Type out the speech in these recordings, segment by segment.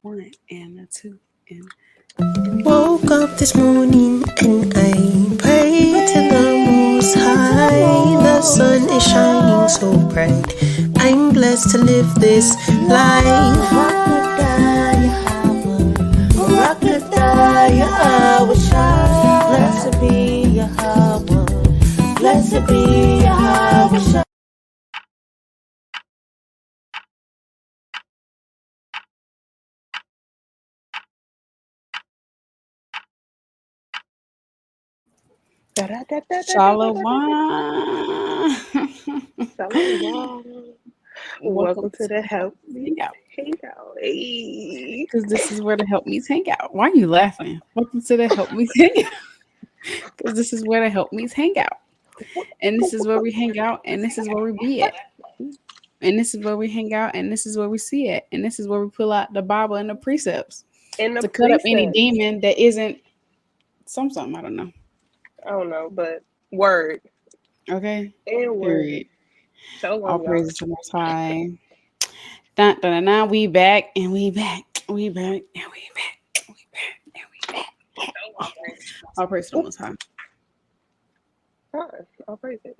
One and a two and Woke up this morning and I prayed to the Most High. The sun is shining so bright. I'm blessed to live this life. Yahawashi. Blessed be Yahawah. Blessed be Yahawah. Shalawam. Shalawam. Welcome Welcome to to the the Help Helpmeets Hangout. Hangout. Hey. Because this is where the Help Meets Hangout. Why are you laughing? Welcome to the Help Meets Hangout. Because this is where the Help Meets Hangout. And this is where we hang out, and this is where we be at. And this is where we hang out, and this is where we see it. And this is where we pull out the Bible and the precepts And the to cut up any precepts. demon that isn't something. I don't know. I don't know, but word. Okay? And word. Period. All Shalom, y'all. praises to the Most High. Dun, dun, dun, dun. We back, and we back. We back, and we back. We back, and we back. All praise to the Most High. Huh, I'll praise it.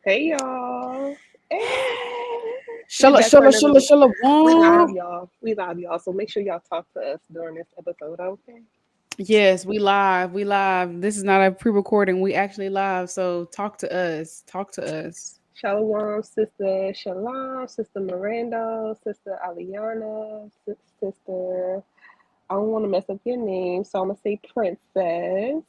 Hey, y'all. Hey. We Shala, back for shala, another shala, week. shala, We live, one. y'all. We live, y'all. So make sure y'all talk to us during this episode, okay? Yes, we live. We live. This is not a pre-recording. We actually live. So talk to us. Talk to us. Shalom, Sister Shalom, Sister Miranda, Sister Aliana, Sister. I don't want to mess up your name, so I'm gonna say Princess.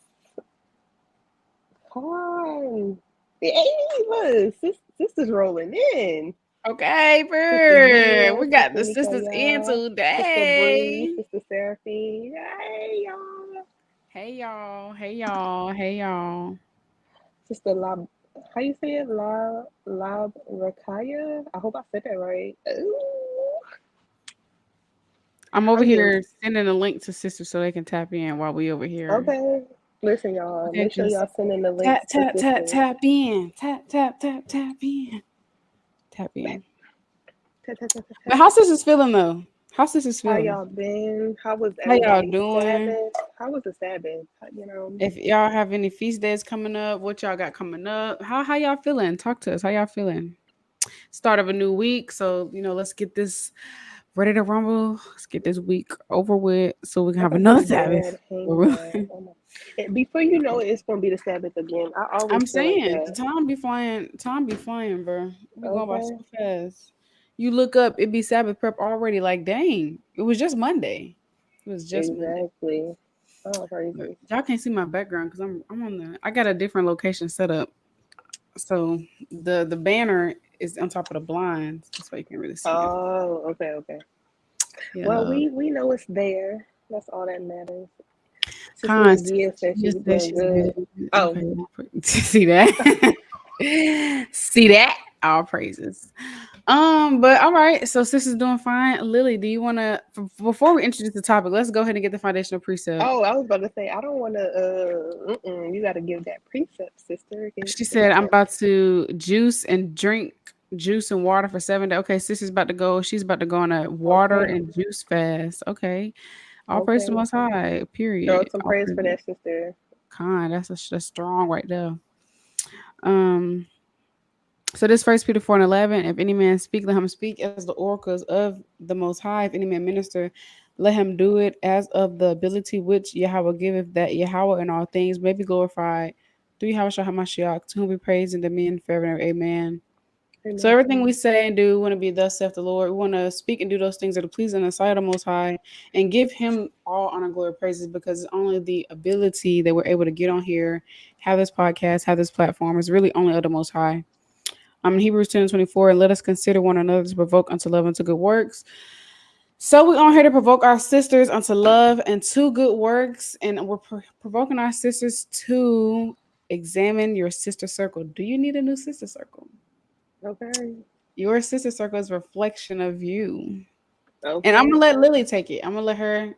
Come on. Hey, look, sister's rolling in. Okay, Sister bird. Gina, We got Sister the sisters in Mikaela, Sister Bree, today. Sister Seraphine. Hey, y'all. Hey y'all. Hey y'all. Hey y'all. Sister Lab, how you say it? Lab Rakaya? I hope I said that right. Ooh. I'm over I'm getting here sending a link to sisters so they can tap in while we over here. okay. Listen, y'all. Okay, Make sure because y'all send in the links tap, to tap, tap, sisters. tap in. Tap, tap, tap, tap in. Tap in. Tap, tap, tap, tap, But tap. how sisters feeling though? How sisters How feeling? y'all been? How was How y'all everybody's doing? Sabbath? How was the Sabbath? You know, If y'all have any feast days coming up, what y'all got coming up? How y'all feeling? Talk to us. How y'all feeling? Start of a new week, so let's get this ready to rumble. Let's get this week over with, so we can like have a another good Sabbath. dad hangout. Oh my. And before you know it, it's gonna be the Sabbath again. I always I'm feel like saying the that. time be flying. Time be flying, bro. We be going by so Okay. fast. You look up, it be Sabbath prep already. Like, dang, it was just Monday. It was just Monday. Exactly. Oh, But crazy. y'all can't see my background because I'm on the. I got a different location set up. So the banner is on top of the blinds. That's why you can't really see it. Oh, okay, okay. Well, Yeah. we know it's there. That's all that matters. Sister Con Nagia said she just was said doing she's good. good. Oh, Okay. See that? See that? All praises. But all right. So sis is doing fine. Lily, do you want to before we introduce the topic? Let's go ahead and get the foundational precept. oh, I was about to say I don't want to. You got to give that precept, sister. She Give said, it "I'm that. about to juice and drink juice and water for 7 days." Okay, sis is about to go. She's about to go on a water Okay, and juice fast. Okay. All praise to the okay. Most High. Throw Period. some All praise praise. for that, sister. Kind. That's strong right there. Um. So this First Peter 4:11. If any man speak, let him speak as the oracles of the Most High. If any man minister, let him do it as of the ability which Yahawah giveth, that Yahawah in all things may be glorified through Yahweh Hamashiach, to whom we praise and dominion forever and ever. Amen. So Amen. everything we say and do, we want to be thus saith the Lord. We want to speak and do those things that are pleasing in the sight of the Most High, and give Him all honor, glory, praises, because it's only the ability that we're able to get on here, have this podcast, have this platform. Is really only of the Most High. In Hebrews 10:24, and let us consider one another to provoke unto love and to good works. So we're on here to provoke our sisters unto love and to good works, and we're provoking our sisters to examine your sister circle. Do you need a new sister circle? Okay. Your sister circle is a reflection of you. And I'm Okay. gonna let Lily take it. I'm gonna let her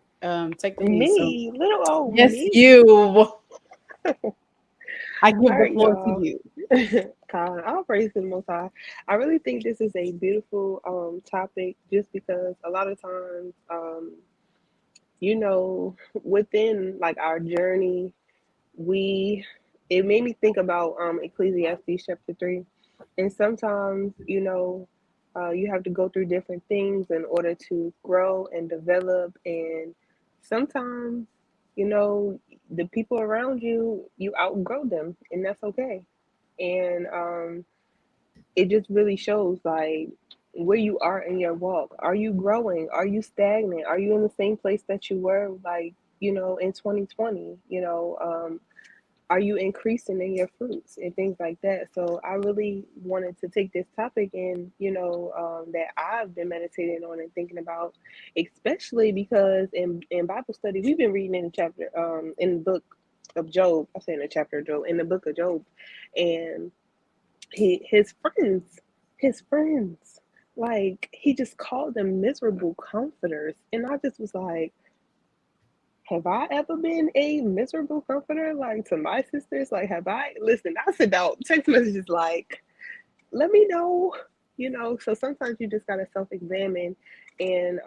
take the lead. So Me, little old yes, me. you. I give All the right, floor to y'all. you. God, I'll praise the Most High. I really think this is a beautiful topic, just because a lot of times you know, within like our journey, we it made me think about Ecclesiastes chapter 3. And sometimes, you have to go through different things in order to grow and develop. And sometimes, you know, the people around you, you outgrow them, and that's okay. And it just really shows like where you are in your walk. Are you growing? Are you stagnant? Are you in the same place that you were like, in 2020? Are you increasing in your fruits and things like that? So I really wanted to take this topic and, that I've been meditating on and thinking about, especially because in Bible study, we've been reading in the chapter, in the book of Job. I say in the chapter of Job, in the book of Job. And his friends, like he just called them miserable comforters. And I just was like, have I ever been a miserable comforter like to my sisters? Like, have I? Listen, I send out text messages like, let me know, So sometimes you just gotta self-examine, and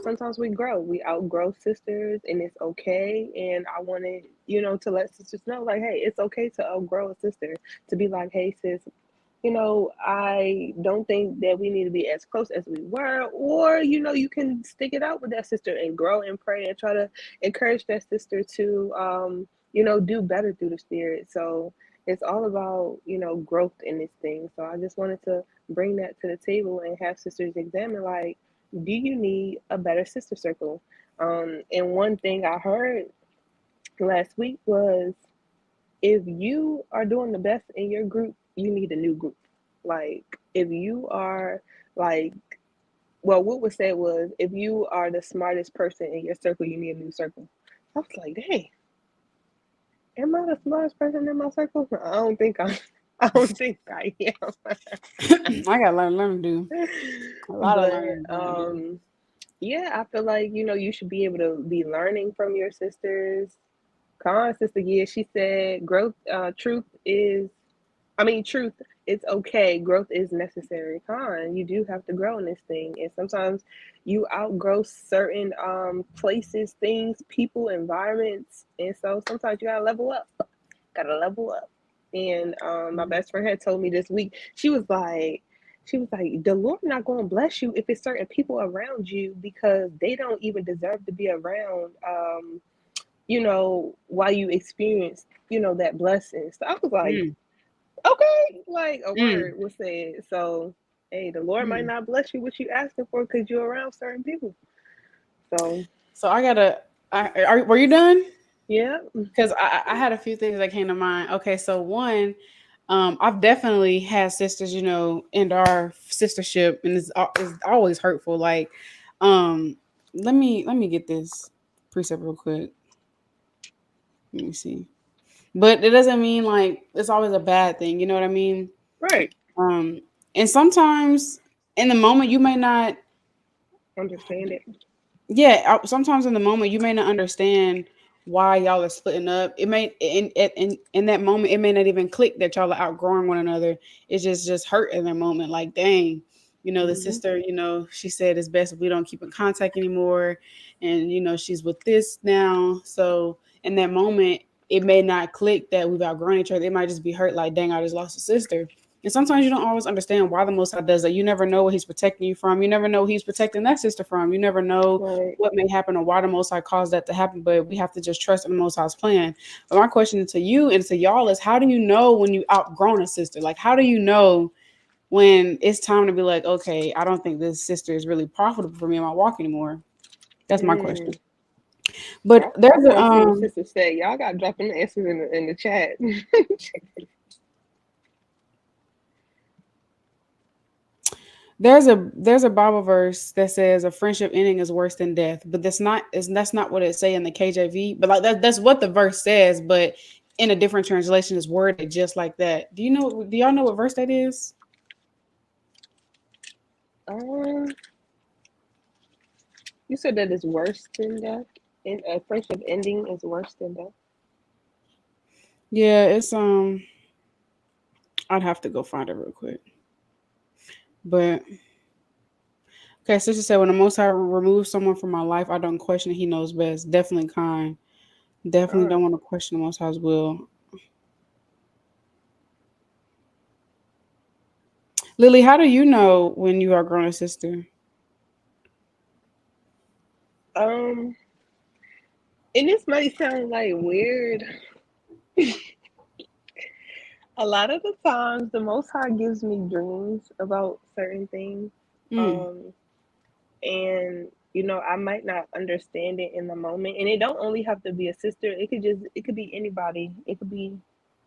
sometimes we grow, we outgrow sisters, and it's okay. And I wanted, to let sisters know, like, hey, it's okay to outgrow a sister. To be like, hey, sis, I don't think that we need to be as close as we were, or, you can stick it out with that sister and grow and pray and try to encourage that sister to, do better through the Spirit. So it's all about, growth in this thing. So I just wanted to bring that to the table and have sisters examine, like, do you need a better sister circle? And one thing I heard last week was, if you are doing the best in your group, you need a new group. Like, if you are like, well, what was said was, if you are the smartest person in your circle, you need a new circle. I was like, dang, am I the smartest person in my circle? I don't think I'm. I don't think I I got learn to do am. a lot of But learning going to do. yeah, I feel like you should be able to be learning from your sisters. Khan sister, yeah, she said growth, truth, it's okay. Growth is necessary. You do have to grow in this thing. And sometimes you outgrow certain places, things, people, environments. And so sometimes you gotta level up. Gotta level up. And my best friend had told me this week, she was like, the Lord not gonna bless you if it's certain people around you, because they don't even deserve to be around, while you experience, that blessing. So I was like, Mm, okay, like a mm, word was said. So, hey, the Lord might mm. not bless you what you asking for because you're around certain people. So, So I gotta. Were you done? yeah. Because I had a few things that came to mind. Okay, so one, I've definitely had sisters, in our sistership, and it's always hurtful. Like, um, let me get this precept real quick. Let me see. But it doesn't mean like it's always a bad thing. You know what I mean? Right. Um, and sometimes in the moment you may not. Understand it. Yeah, sometimes in the moment you may not understand why y'all are splitting up. It may in that moment it may not even click that y'all are outgrowing one another. It's just hurt in that moment. Like, dang, the Hmm. sister, she said it's best if we don't keep in contact anymore, and she's with this now. So in that moment, it may not click that we've outgrown each other. It might just be hurt. Like, dang, I just lost a sister. And sometimes you don't always understand why the Most High does that. You never know what He's protecting you from. You never know what He's protecting that sister from. You never know Right. what may happen or why the Most High caused that to happen. But we have to just trust in the Most High's plan. But my question to you and to y'all is, how do you know when you outgrown a sister? Like, how do you know when it's time to be like, okay, I don't think this sister is really profitable for me in my walk anymore? That's my question. Mm. I, But I there's a want to see what sisters say. Y'all got to drop them answers in the chat. there's a Bible verse that says a friendship ending is worse than death, but that's not what it say in the KJV. But like that's what the verse says, but in a different translation is worded just like that. Do y'all know what verse that is? um, you said that is worse than death, and a friendship ending is worse than death. Yeah, it's I'd have to go find it real quick. But Okay, sister said, when the Most High removes someone from my life, I don't question it. He knows best. Definitely kind. Definitely don't Con. want to question the Most High's will. Lily, how do you know when you are growing a sister? Um, and this might sound like weird. A lot of the times, the Most High gives me dreams about certain things. Mm, Um, and I might not understand it in the moment, and it don't only have to be a sister. It could be anybody. It could be,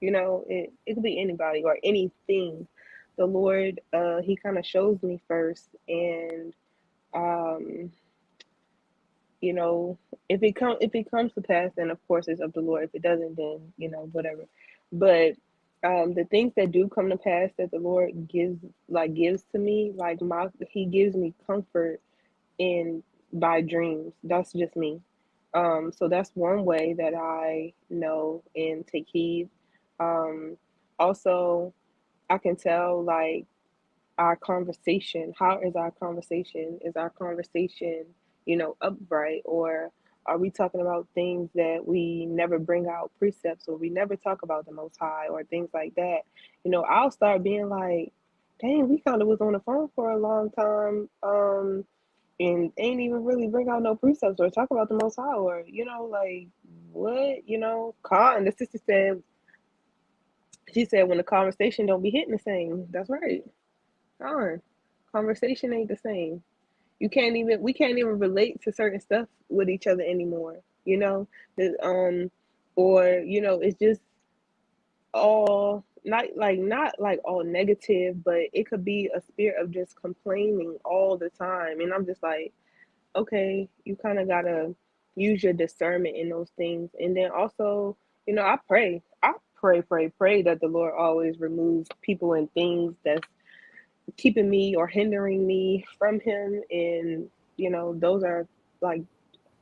it could be anybody or anything. The Lord, He kind of shows me first, and um, you know, if it comes to pass, then of course it's of the Lord. If it doesn't, then whatever. But the things that do come to pass that the Lord gives to me, like my He gives me comfort in by dreams. That's just me. So that's one way that I know and take heed. Um, Also, I can tell like our conversation. How is our conversation? Is our conversation, upright, or are we talking about things that we never bring out precepts, or we never talk about the Most High or things like that? I'll start being like, dang, we kind of was on the phone for a long time. And ain't even really bring out no precepts or talk about the Most High, or like what, Con. The sister said, she said when the conversation don't be hitting the same. That's right. Con. Conversation ain't the same. We can't even relate to certain stuff with each other anymore. You know, the or it's just all not like all negative, but it could be a spirit of just complaining all the time, and I'm just like, okay, you kind of gotta use your discernment in those things. And then also, I pray that the Lord always removes people and things that's keeping me or hindering me from Him. And, those are like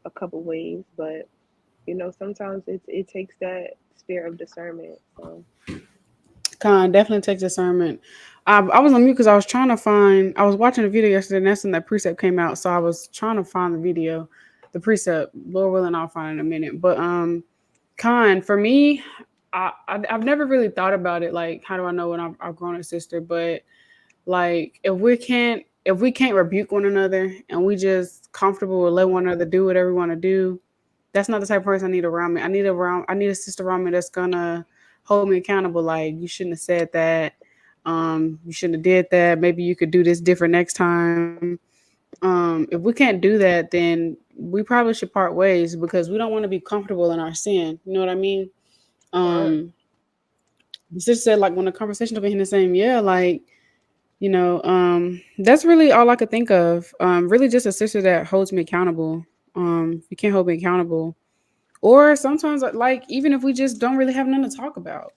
a couple ways, but, sometimes it takes that spirit of discernment. So, kind definitely takes discernment. I was on mute because I was trying to find. I was watching a video yesterday, and that's when that precept came out. So I was trying to find the video, the precept. Lord willing, I'll find it in a minute. But for me, I've never really thought about it. Like, how do I know when I've grown a sister? But like, if we can't rebuke one another and we just comfortable with let one another do whatever we want to do, that's not the type of person I need around me. I need a sister around me that's gonna hold me accountable. Like, you shouldn't have said that. You shouldn't have did that. Maybe you could do this different next time. If we can't do that, then we probably should part ways because we don't want to be comfortable in our sin. You know what I mean? fine. Um, the sister said like when the conversation will be the same. Yeah, like that's really all I could think of. Really just a sister that holds me accountable. You can't hold me accountable. Or sometimes, like, even if we just don't really have nothing to talk about,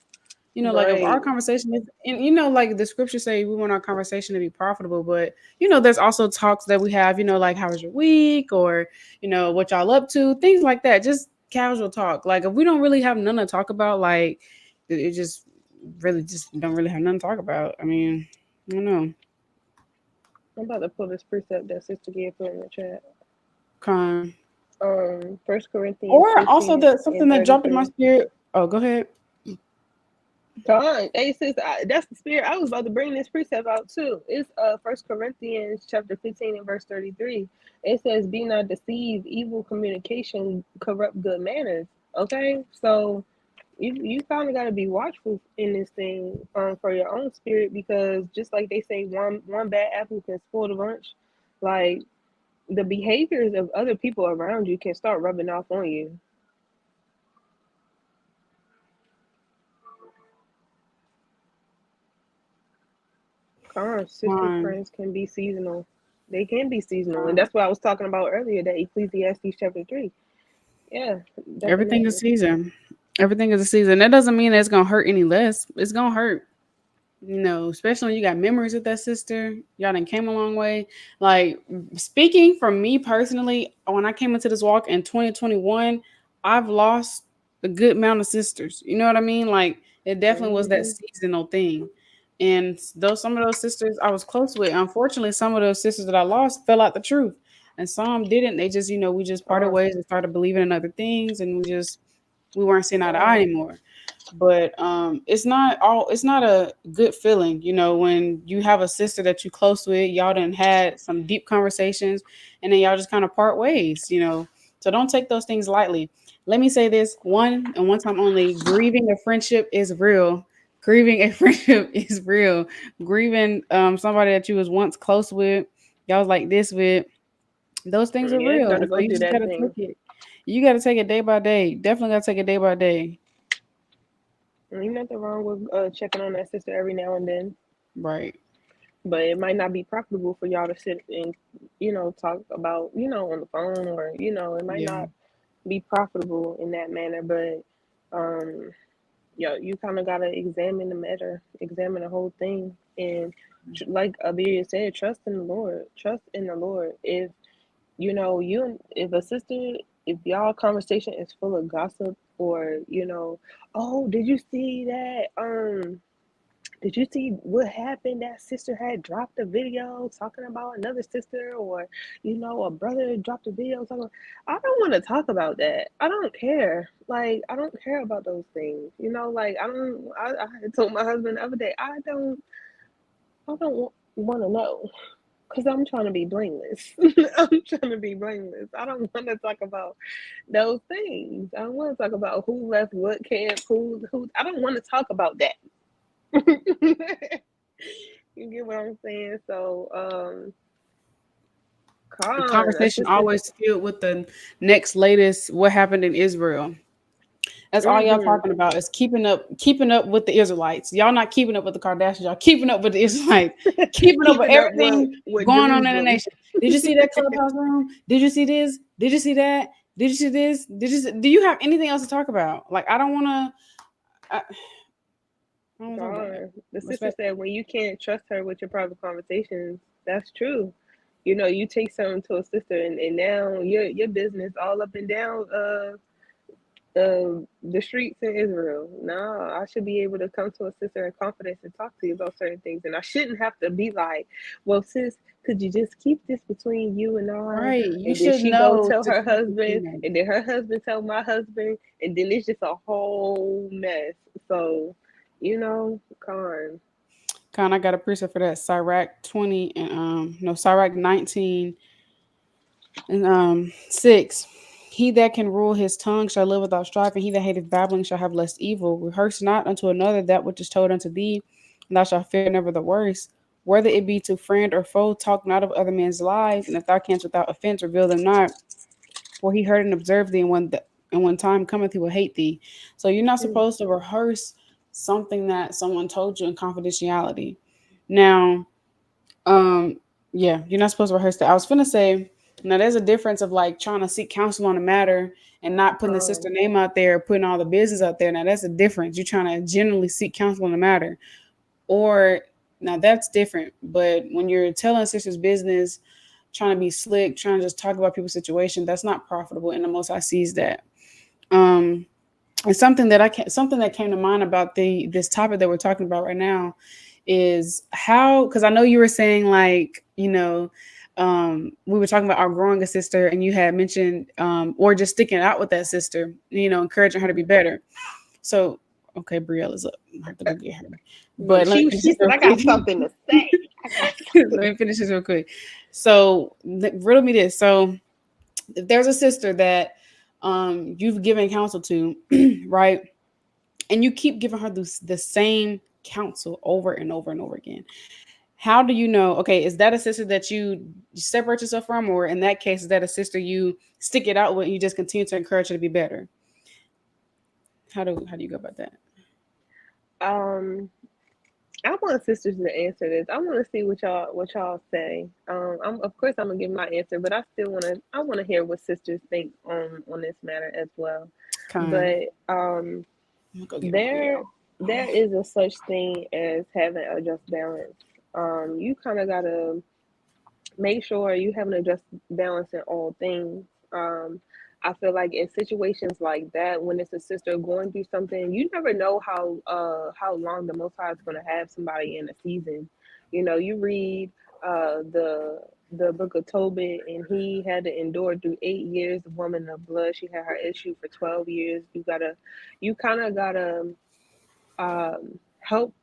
like if our Right. conversation is, and like the scriptures say, we want our conversation to be profitable, but there's also talks that we have, like how was your week, or what y'all up to, things like that, just casual talk. Like if we don't really have nothing to talk about, like it just really just don't really have nothing to talk about. I mean, I don't know. I'm about to pull this precept that Sister Gay put in the chat. Con. 1 Corinthians Or 15 also the and something that dropped in my 33. spirit. Oh, go ahead. God, hey sis, that's the spirit. I was about to bring this precept out too. It's 1 Corinthians chapter 15 and verse 33. It says, "Be not deceived. Evil communication corrupt good manners." Okay, so you kind of got to be watchful in this thing for your own spirit, because just like they say, one bad apple can spoil the bunch. Like the behaviors of other people around you can start rubbing off on you. Sister Con. friends can be seasonal. They can be seasonal, and that's what I was talking about earlier. That Ecclesiastes chapter 3. Yeah, Everything is definitely. season. Everything is a season. That doesn't mean that it's gonna hurt any less. It's gonna hurt. Especially when you got memories with that sister. Y'all done came a long way. Like, speaking from me personally, when I came into this walk in 2021, I've lost a good amount of sisters. You know what I mean? Like, it definitely was that Hmm. seasonal thing. And some of those sisters I was close with, unfortunately, some of those sisters that I lost fell out the truth, and some didn't. They just, we just parted Oh, ways and started believing in other things, and we weren't seeing eye to eye oh, anymore. But it's not a good feeling, when you have a sister that you close with, y'all done had some deep conversations, and then y'all just kind of part ways. So don't take those things lightly. Let me say this one and one time only: grieving a friendship is real. Grieving a friendship is real. Grieving somebody that you was once close with, y'all was like this with, those things are yeah, real. gotta And so go you through just that gotta take thing. it. You gotta take it day by day. Definitely gotta take it day by day. Ain't nothing wrong with checking on that sister every now and then, Right. but it might not be profitable for y'all to sit and talk about on the phone, or it might Yeah. not be profitable in that manner. But you kind of gotta examine the matter, examine the whole thing, and like Abarriyah said, trust in the Lord. Trust in the Lord. If a sister, if y'all conversation is full of gossip, or oh, did you see what happened? That sister had dropped a video talking about another sister, or a brother dropped a video talking. I don't want to talk about that. I don't care. Like, I don't care about those things. Like, I don't. I told my husband the other day, I don't want to know, because I'm trying to be blameless. I'm trying to be blameless. I don't want to talk about those things. I don't want to talk about who left what camp, who. I don't want to talk about that. You get what I'm saying? So, The Khan, conversation assistant. always filled with the next latest what happened in Israel. That's all y'all Mm-hmm. talking about is keeping up with the Israelites. Y'all not keeping up with the Kardashians. Y'all keeping up with the Israelites, keeping up with Keeping up everything with going on in the Jerusalem. nation. Did you see that clubhouse room? Did you see this? Did you see that? Did you see this? Do you have anything else to talk about? Like, I don't want to. I don't want to talk about it. Khan, the sister Respect. said, when you can't trust her with your private conversations, that's true. You take something to a sister, and now your business all up and down the streets in Israel. No, I should be able to come to a sister in confidence and talk to you about certain things, and I shouldn't have to be like, "Well, sis, could you just keep this between you and I?" Right. You And then should she go know tell to her keep the husband, teenage. and then her husband tell my husband, and then it's just a whole mess. So, Con. Con, I got a preset for that. Sirach 20 and no, Sirach 19 and 6. He that can rule his tongue shall live without strife, and he that hateth babbling shall have less evil. Rehearse not unto another that which is told unto thee, and thou shalt fear never the worst. Whether it be to friend or foe, talk not of other men's lies, and if thou canst without offense, reveal them not. For he heard and observed thee, and when time cometh, he will hate thee. So you're not Mm, supposed to rehearse something that someone told you in confidentiality. Now, um, yeah, you're not supposed to rehearse that. I was finna say, now there's a difference of like trying to seek counsel on a matter and not putting the sister Con. name out there, putting all the business out there. Now that's a difference. You're trying to generally seek counsel on a matter, or now that's different. But when you're telling sister's business, trying to be slick, trying to just talk about people's situation, that's not profitable. And the Most High sees that. Um, and something that came to mind about this topic that we're talking about right now is how, because I know you were saying like, we were talking about outgrowing a sister, and you had mentioned or just sticking out with that sister, encouraging her to be Mhm. better. So okay, Briella's up. I have to go get her. Look, But let me finish she this said, real I quick. got something to say. I got Let something. me finish this real quick. So riddle me this. So if there's a sister that you've given counsel to, right? And you keep giving her the same counsel over and over and over again. How do you know? Okay, is that a sister that you separate yourself from, or in that case, is that a sister you stick it out with and you just continue to encourage her to be better? How do you go about that? Um, I want sisters to answer this. I want to see what y'all say. Of course I'm gonna give my answer, but I wanna hear what sisters think on this matter as well. Kind. But I'm gonna go get there Brielle. there is a such thing as having a just balance. You kind of gotta make sure you have an just balance in all things. I feel like in situations like that, when it's a sister going through something, you never know how long the Most High is going to have somebody in a season. You know, you read the book of Tobit, and he had to endure through 8 years. The woman of blood, she had her issue for 12 years. You kind of gotta help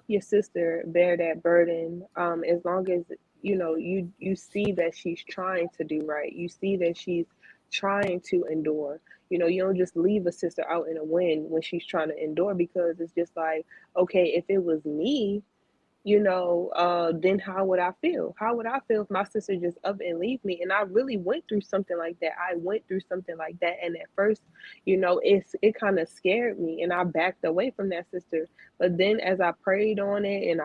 your sister bear that burden, as long as you see that she's trying to do right, you see that she's trying to endure. You don't just leave a sister out in a wind when she's trying to endure, because it's just like, okay, if it was me, then how would I feel? How would I feel if my sister just up and leave me? And I really went through something like that. I went through something like that. And at first, it kind of scared me, and I backed away from that sister. But then as I prayed on it, and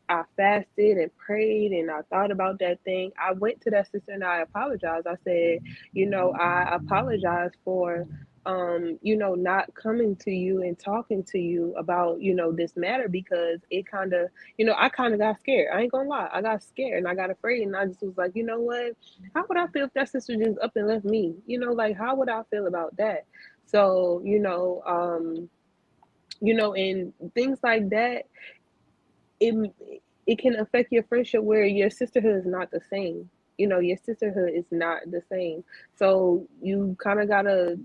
I fasted and prayed, and I thought about that thing, I went to that sister and I apologized. I said, I apologize for not coming to you and talking to you about, this matter, because it kind of, I kind of got scared. I ain't gonna lie. I got scared and I got afraid, and I just was like, you know what? How would I feel if that sister just up and left me? Like, how would I feel about that? So, and things like that, it it can affect your friendship, where your sisterhood is not the same. Your sisterhood is not the same. So you kind of gotta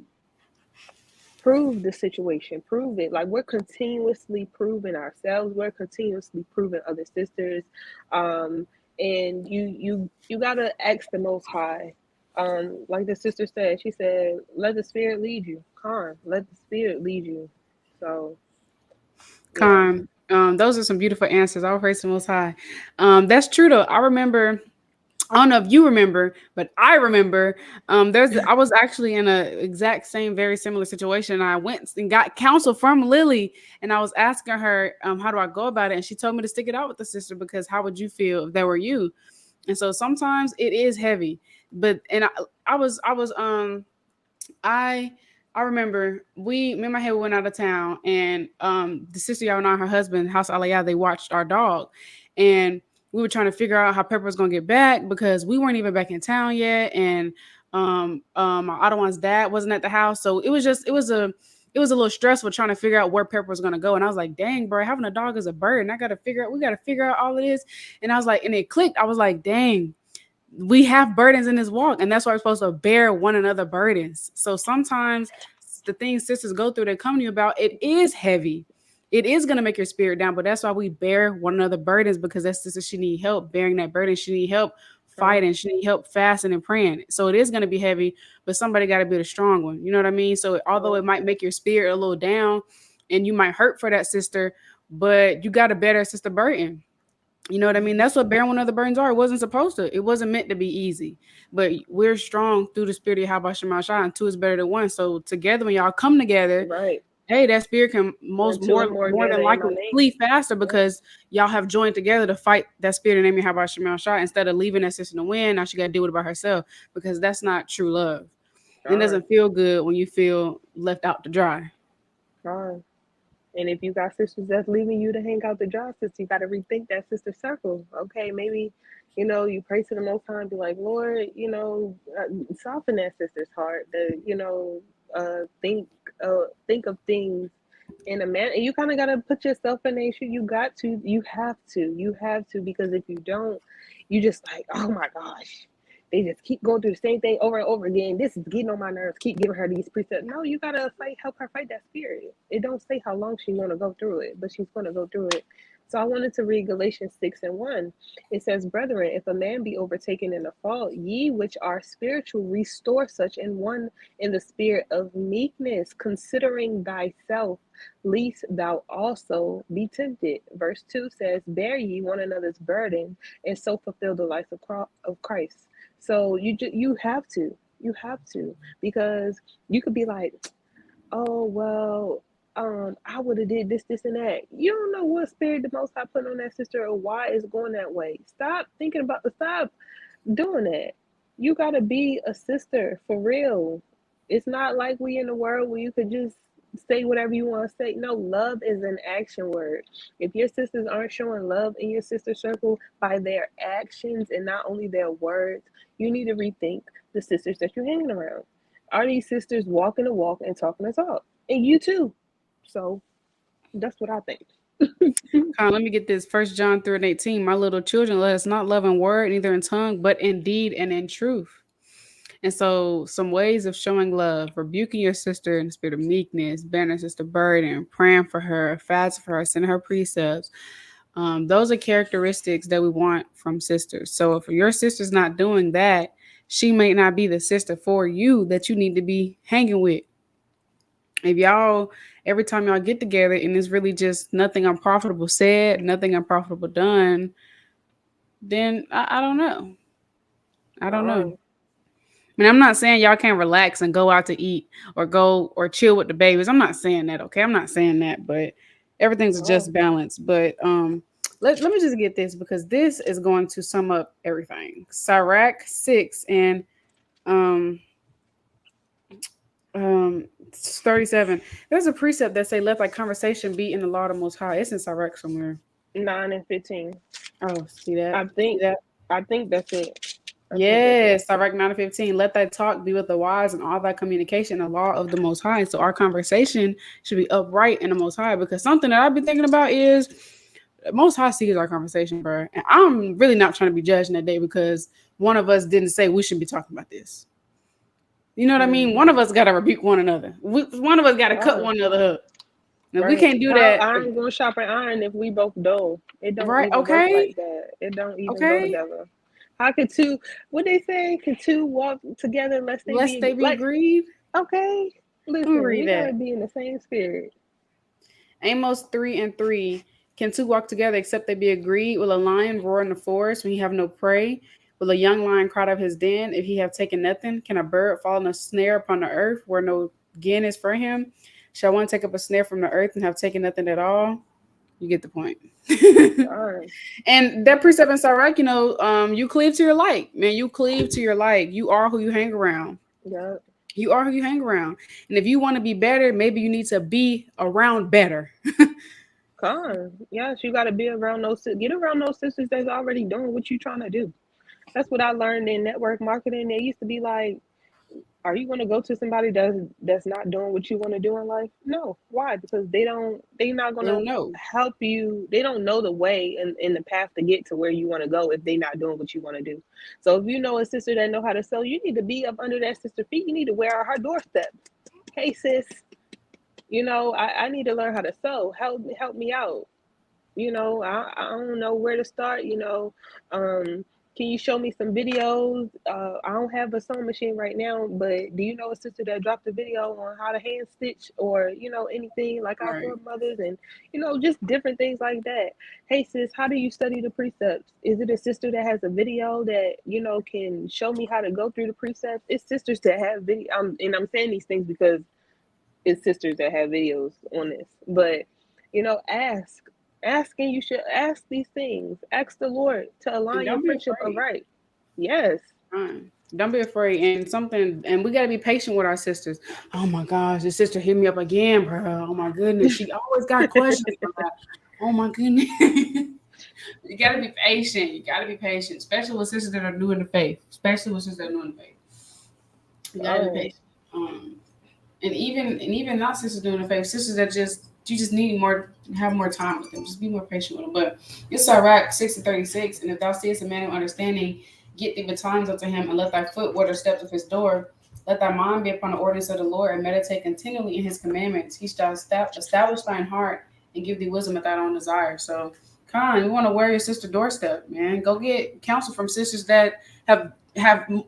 prove the situation, prove it. Like, we're continuously proving ourselves, we're continuously proving other sisters. And you gotta ask the Most High. Like the sister said, she said, let the Spirit lead you. Khan, let the Spirit lead you. So yeah. Those are some beautiful answers. I'll praise the Most High. That's true though. I remember. I don't know if you remember, but I remember. I was actually in a exact same, very similar situation. I went and got counsel from Lily, and I was asking her, how do I go about it? And she told me to stick it out with the sister, because how would you feel if that were you? And so sometimes it is heavy, but I I remember me and my head went out of town, and the sister y'all and her husband, House Aliyah, they watched our dog, and we were trying to figure out how Pepper was gonna get back, because we weren't even back in town yet, and my Ottawan's dad wasn't at the house, so it was a little stressful trying to figure out where Pepper was gonna go, and I was like, dang, bro, having a dog is a burden. We gotta figure out all of this, and I was like, and it clicked. I was like, dang, we have burdens in this walk, and that's why we're supposed to bear one another burdens. So sometimes the things sisters go through that come to you about, it is heavy. It is going to make your spirit down, but that's why we bear one another burdens, because that sister, she need help bearing that burden. She need help fighting. She need help fasting and praying. So it is going to be heavy, but somebody got to be the strong one. You know what I mean? So although it might make your spirit a little down and you might hurt for that sister, but you got to bear that sister burden. You know what I mean? That's what bearing one of the burdens are. It wasn't supposed to. It wasn't meant to be easy. But we're strong through the spirit of Yahawashi, and two is better than one. So together, when y'all come together, Right. hey, that spirit can When most two or more more than gather in my likely name. flee faster, Yeah. because y'all have joined together to fight that spirit in Yahawashi, instead of leaving that sister to win. Now she got to deal with it by herself, because that's not true love. And it Gone. doesn't feel good when you feel left out to dry. Gone. And if you got sisters that's leaving you to hang out the dry, sister, you got to rethink that sister circle. Okay, maybe, you pray to the Most High and be like, Lord, soften that sister's heart. Think of things in a manner. And you kind of got to put yourself in a shoe. You have to, because if you don't, you just like, oh my gosh. They just keep going through the same thing over and over again. This is getting on my nerves. Keep giving her these precepts. No, you gotta help her fight that spirit. It don't say how long she's gonna go through it, but she's gonna go through it. So I wanted to read Galatians 6:1. It says, Brethren, if a man be overtaken in a fault, ye which are spiritual, restore such in one in the spirit of meekness, considering thyself, lest thou also be tempted. Verse 2 says, Bear ye one another's burden, and so fulfill the life of Christ. So you have to, because you could be like, oh well, I would have did this, and that. You don't know what spirit the Most High put on that sister, or why it's going that way. Stop doing that. You gotta be a sister for real. It's not like we in the world where you could just say whatever you want to say. No, love is an action word. If your sisters aren't showing love in your sister circle by their actions and not only their words, you need to rethink the sisters that you're hanging around. Are these sisters walking the walk and talking the talk? And you too. So that's what I think. Let me get this. First John 3:18. My little children, let us not love in word, neither in tongue, but in deed and in truth. And so, some ways of showing love: rebuking your sister in the spirit of meekness, bearing her sister burden, praying for her, fasting for her, sending her precepts. Those are characteristics that we want from sisters. So, if your sister's not doing that, she may not be the sister for you that you need to be hanging with. If y'all, every time y'all get together and it's really just nothing unprofitable said, nothing unprofitable done, then I don't know. I don't know. Oh, I mean, I'm not saying y'all can't relax and go out to eat or go or chill with the babies. I'm not saying that, okay? I'm not saying that, but everything's a oh, just balance. But let me just get this because this is going to sum up everything. Sirach 6 and um 37. There's a precept that say, "Let thy conversation be in the law of the Most High." It's in Sirach somewhere. 9 and 15. Oh, see that? I See think that? I think that's it. I think that's it. Yes, Sirach 9:15. Let thy talk be with the wise and all thy communication the law of the Most High. So our conversation should be upright in the Most High because something that I've been thinking about is the Most High sees our conversation, bro. And I'm really not trying to be judging that day because one of us didn't say we should be talking about this. You know what I mean? One Mm-hmm. of us got to rebuke one another. One of us got to cut God, one another up. And we right. can't do How that, iron gonna sharpen iron if we both dull? It don't right? even work Okay, like that. It don't even go okay. together. How could two? What they say? Can two walk together unless they Lest be they be like? agreed. Okay, Let me listen, read we gotta that. be in the same spirit. Amos 3:3. Can two walk together except they be agreed? Will a lion roar in the forest when he have no prey? Will a young lion cry out of his den if he have taken nothing? Can a bird fall in a snare upon the earth where no gain is for him? Shall one take up a snare from the earth and have taken nothing at all? You get the point. God, And that precept in Sirach, you cleave to your light, man. You cleave to your light. You are who you hang around. yeah, You are who you hang around. And if you want to be better, maybe you need to be around better. God, yes, you gotta be around those. Get around those sisters that's already doing what you trying to do. That's what I learned in network marketing. They used to be like, are you going to go to somebody that's not doing what you want to do in life? No. Why? Because they're not going They don't to know. help you. They don't know the way and in the path to get to where you want to go if they're not doing what you want to do. So if you know a sister that know how to sew, you need to be up under that sister feet. You need to wear her doorstep. Hey sis, I need to learn how to sew. Help me out. I don't know where to start. Can you show me some videos? I don't have a sewing machine right now, but do you know a sister that dropped a video on how to hand stitch or anything like our Right. foremothers and just different things like that? Hey sis, how do you study the precepts? Is it a sister that has a video that can show me how to go through the precepts? It's sisters that have video, and I'm saying these things because it's sisters that have videos on this, but ask, and you should ask these things. Ask the Lord to And align your don't be friendship afraid. aright. Yes. Fine. Don't be afraid. And we gotta be patient with our sisters. Oh my gosh, this sister hit me up again, bro. Oh my goodness. She always got questions for that. Oh my goodness. You gotta be patient. You gotta be patient, especially with sisters that are new in the faith. Especially with sisters that are new in the faith. You gotta be Oh, patient. And even not sisters doing the faith, sisters that you just need more have more time with them. Just be more patient with them. But it's Iraq 6:36, and if thou seest a man of understanding, get thee betimes unto him, and let thy foot water steps of his door. Let thy mind be upon the ordinance of the Lord, and meditate continually in his commandments. He shall establish thine heart and give thee wisdom at thine own desire. So, Con, you want to wear your sister doorstep, man. Go get counsel from sisters that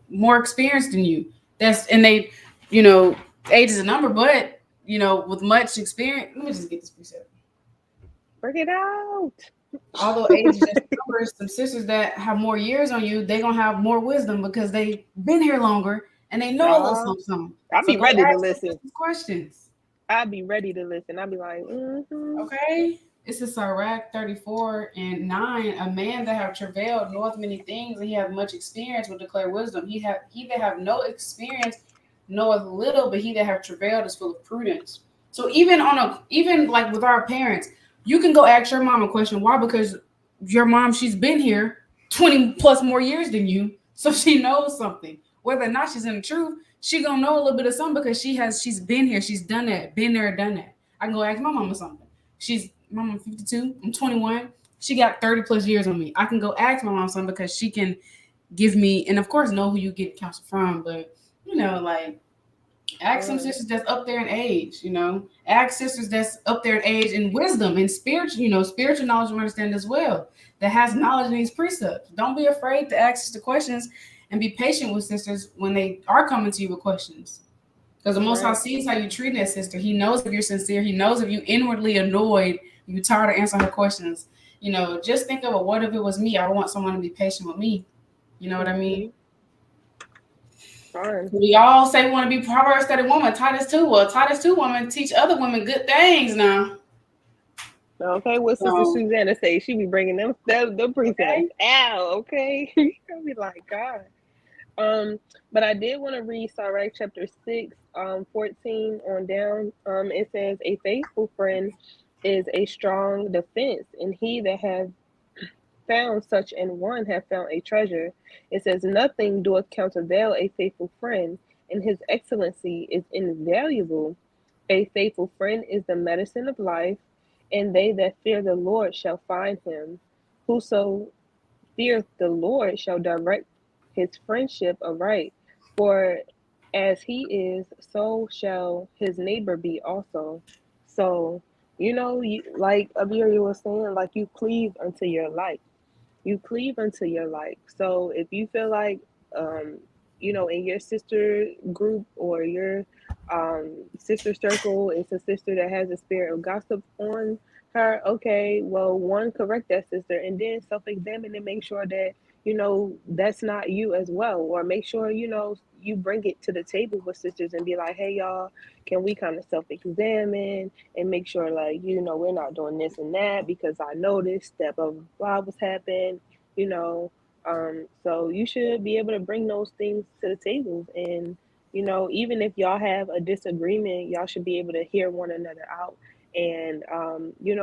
more experience than you. They, you know, age is a number, but with much experience. Let me just get this precept. bring it out. Although age is just a number, some sisters that have more years on you, they're gonna have more wisdom because they've been here longer and they know a little Uh, something. I'll So be go ready to ask those listen. sisters questions. I'll be ready to listen. I'll be like, Okay. This is Sirach 34:9. A man that have travailed knoweth many things, and he have much experience will declare wisdom. He that have no experience knoweth little, but he that have travailed is full of prudence. So even like with our parents, you can go ask your mom a question. Why? Because your mom, she's been here 20 plus more years than you, so she knows something. whether or not she's in the truth, she gonna know a little bit of something because she's been here, she's done that, been there, done that. I can go ask my mama something. She's my mom 52, I'm 21. She got 30 plus years on me. I can go ask my mom something because she can give me, and of course know who you get counsel from, but like ask some sisters that's up there in age, ask sisters that's up there in age and wisdom and spiritual, spiritual knowledge and understanding as well, that has knowledge in these precepts. Don't be afraid to ask sister questions and be patient with sisters when they are coming to you with questions. Because the Most High sees how you treat that sister. He knows if you're sincere. He knows if you inwardly annoyed, you tired of answering her questions. Just think of it. What if it was me? I want someone to be patient with me. You know what I mean? Fine. We all say we want to be Proverbs study woman, Titus 2. Well, Titus 2 woman teach other women good things now. Okay, what Sister Susanna say? She be bringing them precepts out. Okay, I'll be like, God. But I did want to read Sirach chapter 6, 14 on down. It says, a faithful friend is a strong defense, and he that has found such an one have found a treasure. It says, nothing doeth countervail a faithful friend, and his excellency is invaluable. A faithful friend is the medicine of life, and they that fear the Lord shall find him. Whoso feareth the Lord shall direct his friendship aright. For as he is, so shall his neighbor be also. So, like Abarriyah was saying, like you cleave unto your like. You cleave unto your like. So if you feel like, in your sister group or your sister circle, it's a sister that has a spirit of gossip on her, okay, well, one, correct that sister, and then self-examine and make sure that, that's not you as well. Or make sure, you bring it to the table with sisters and be like, hey, y'all, can we kind of self-examine and make sure, like, we're not doing this and that because I noticed that blah, blah, blah was happened, so you should be able to bring those things to the table. And, even if y'all have a disagreement, y'all should be able to hear one another out. And,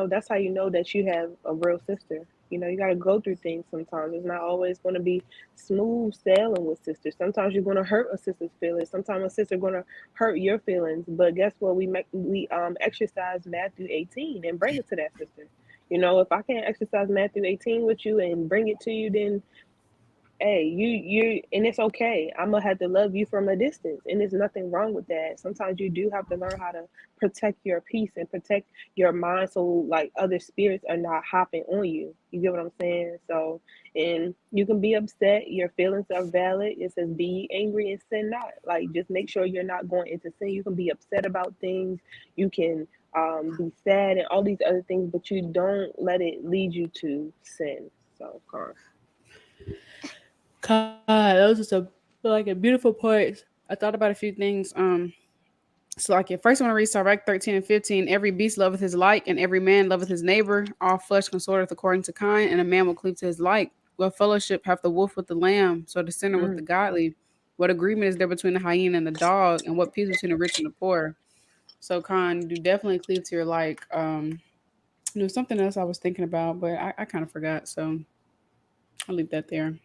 that's how you know that you have a real sister. You got to go through things sometimes. It's not always going to be smooth sailing with sisters. Sometimes you're going to hurt a sister's feelings. Sometimes a sister going to hurt your feelings. But guess what? We exercise Matthew 18 and bring it to that sister. If I can't exercise Matthew 18 with you and bring it to you, then hey, you and it's okay. I'm gonna have to love you from a distance, and there's nothing wrong with that. Sometimes you do have to learn how to protect your peace and protect your mind, so like other spirits are not hopping on you. You get what I'm saying? So, and you can be upset. Your feelings are valid. It says, "Be angry and sin not." Like, just make sure you're not going into sin. You can be upset about things. You can be sad and all these other things, but you don't let it lead you to sin. So, God, those are some like a beautiful points. I thought about a few things. So like at first I want to read Sirach 13 and 15. Every beast loveth his like, and every man loveth his neighbor. All flesh consorteth according to kind, and a man will cleave to his like. What fellowship hath the wolf with the lamb? So the sinner with the godly. What agreement is there between the hyena and the dog? And what peace between the rich and the poor? So Khan, do definitely cleave to your like. There's something else I was thinking about, but I kind of forgot. So I'll leave that there.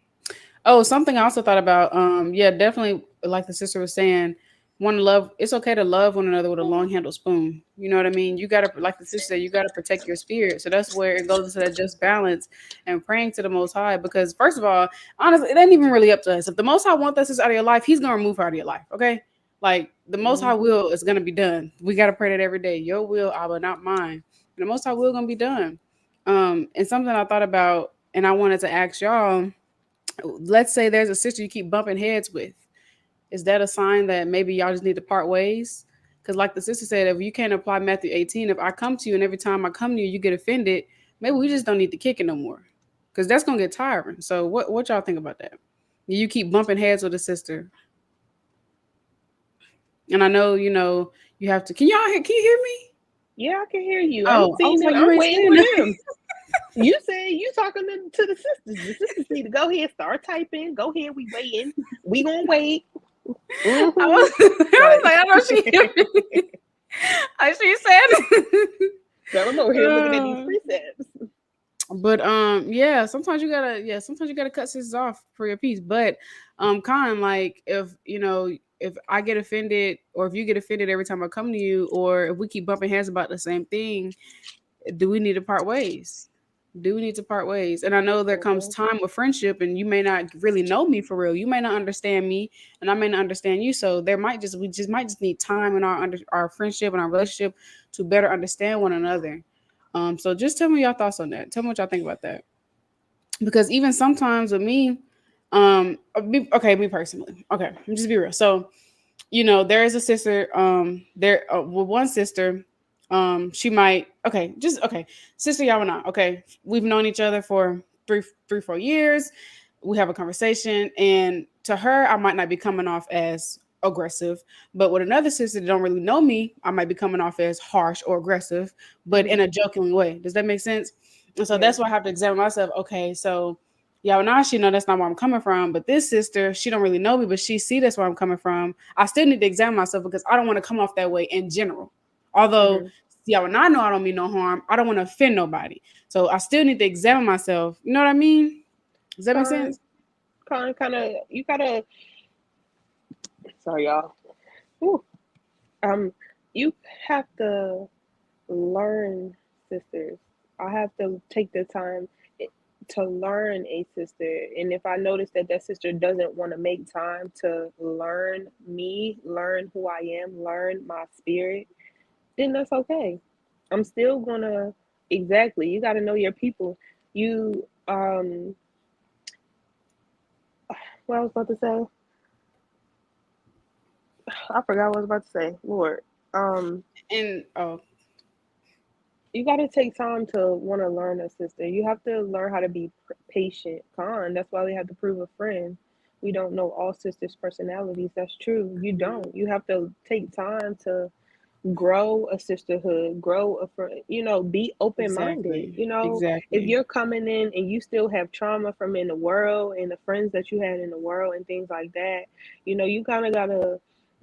Oh, something I also thought about. Yeah, definitely. Like the sister was saying, want to love. It's okay to love one another with a long handled spoon. You know what I mean? You gotta, like the sister said, you gotta protect your spirit. So that's where it goes into that just balance and praying to the Most High. Because first of all, honestly, it ain't even really up to us. If the Most High wants us out of your life, He's gonna remove her out of your life. Okay, like the Most High will is gonna be done. We gotta pray that every day. Your will, Abba, not mine. And the Most High will gonna be done. And something I thought about, and I wanted to ask y'all, let's say there's a sister you keep bumping heads with. Is that a sign that maybe y'all just need to part ways? Because like the sister said, if you can't apply Matthew 18, if I come to you and every time I come to you, you get offended, maybe we just don't need to kick it no more. Because that's going to get tiring. So what y'all think about that? You keep bumping heads with a sister. And I know, you have to, can you hear me? Yeah, I can hear you. Oh, I'm seeing like, them. I'm waiting for them. You said you talking to the sisters. The sisters need to go ahead, start typing. Go ahead, we waiting. We gonna wait. Mm-hmm. I was like, I know she hear me. She said, I'm over here looking at these precepts. But yeah, sometimes you gotta cut sisters off for your peace. But Con, like if you know, if I get offended or if you get offended every time I come to you, or if we keep bumping heads about the same thing, do we need to part ways? Do we need to part ways? And I know there comes Mhm. time with friendship, and you may not really know me for real. You may not understand me, and I may not understand you. So there might just we just might just need time in our friendship and our relationship to better understand one another. So just tell me your thoughts on that. Tell me what y'all think about that. Because even sometimes with me, okay, me personally, okay, let me just be real. So there is a sister, well, one sister, she might, okay, just, okay, sister Yawana, okay, we've known each other for 4 years. We have a conversation, and to her, I might not be coming off as aggressive, but with another sister that don't really know me, I might be coming off as harsh or aggressive, but in Mhm. a joking way. Does that make sense? And so Yeah. that's why I have to examine myself. Okay, so Yawana, she know that's not where I'm coming from, but this sister, she don't really know me, but she see that's where I'm coming from. I still need to examine myself because I don't want to come off that way in general. Although Mhm. Yawana know I don't mean no harm, I don't want to offend nobody. So I still need to examine myself. You know what I mean? Does that make Con, sense? kind of. You gotta. Sorry, y'all. Whew. Um, you have to learn, sisters. I have to take the time to learn a sister. And if I notice that that sister doesn't want to make time to learn me, learn who I am, learn my spirit, then that's okay. I'm still gonna, exactly. You got to know your people. You, what I was about to say, I forgot what I was about to say. Lord, um, And oh, you got to take time to want to learn a sister. You have to learn how to be patient. Con. That's why we have to prove a friend. We don't know all sisters' personalities. That's true. You don't. You have to take time to grow a sisterhood, grow a friend. Be open minded. exactly, If exactly. you're coming in and you still have trauma from in the world and the friends that you had in the world and things like that, you kind of gotta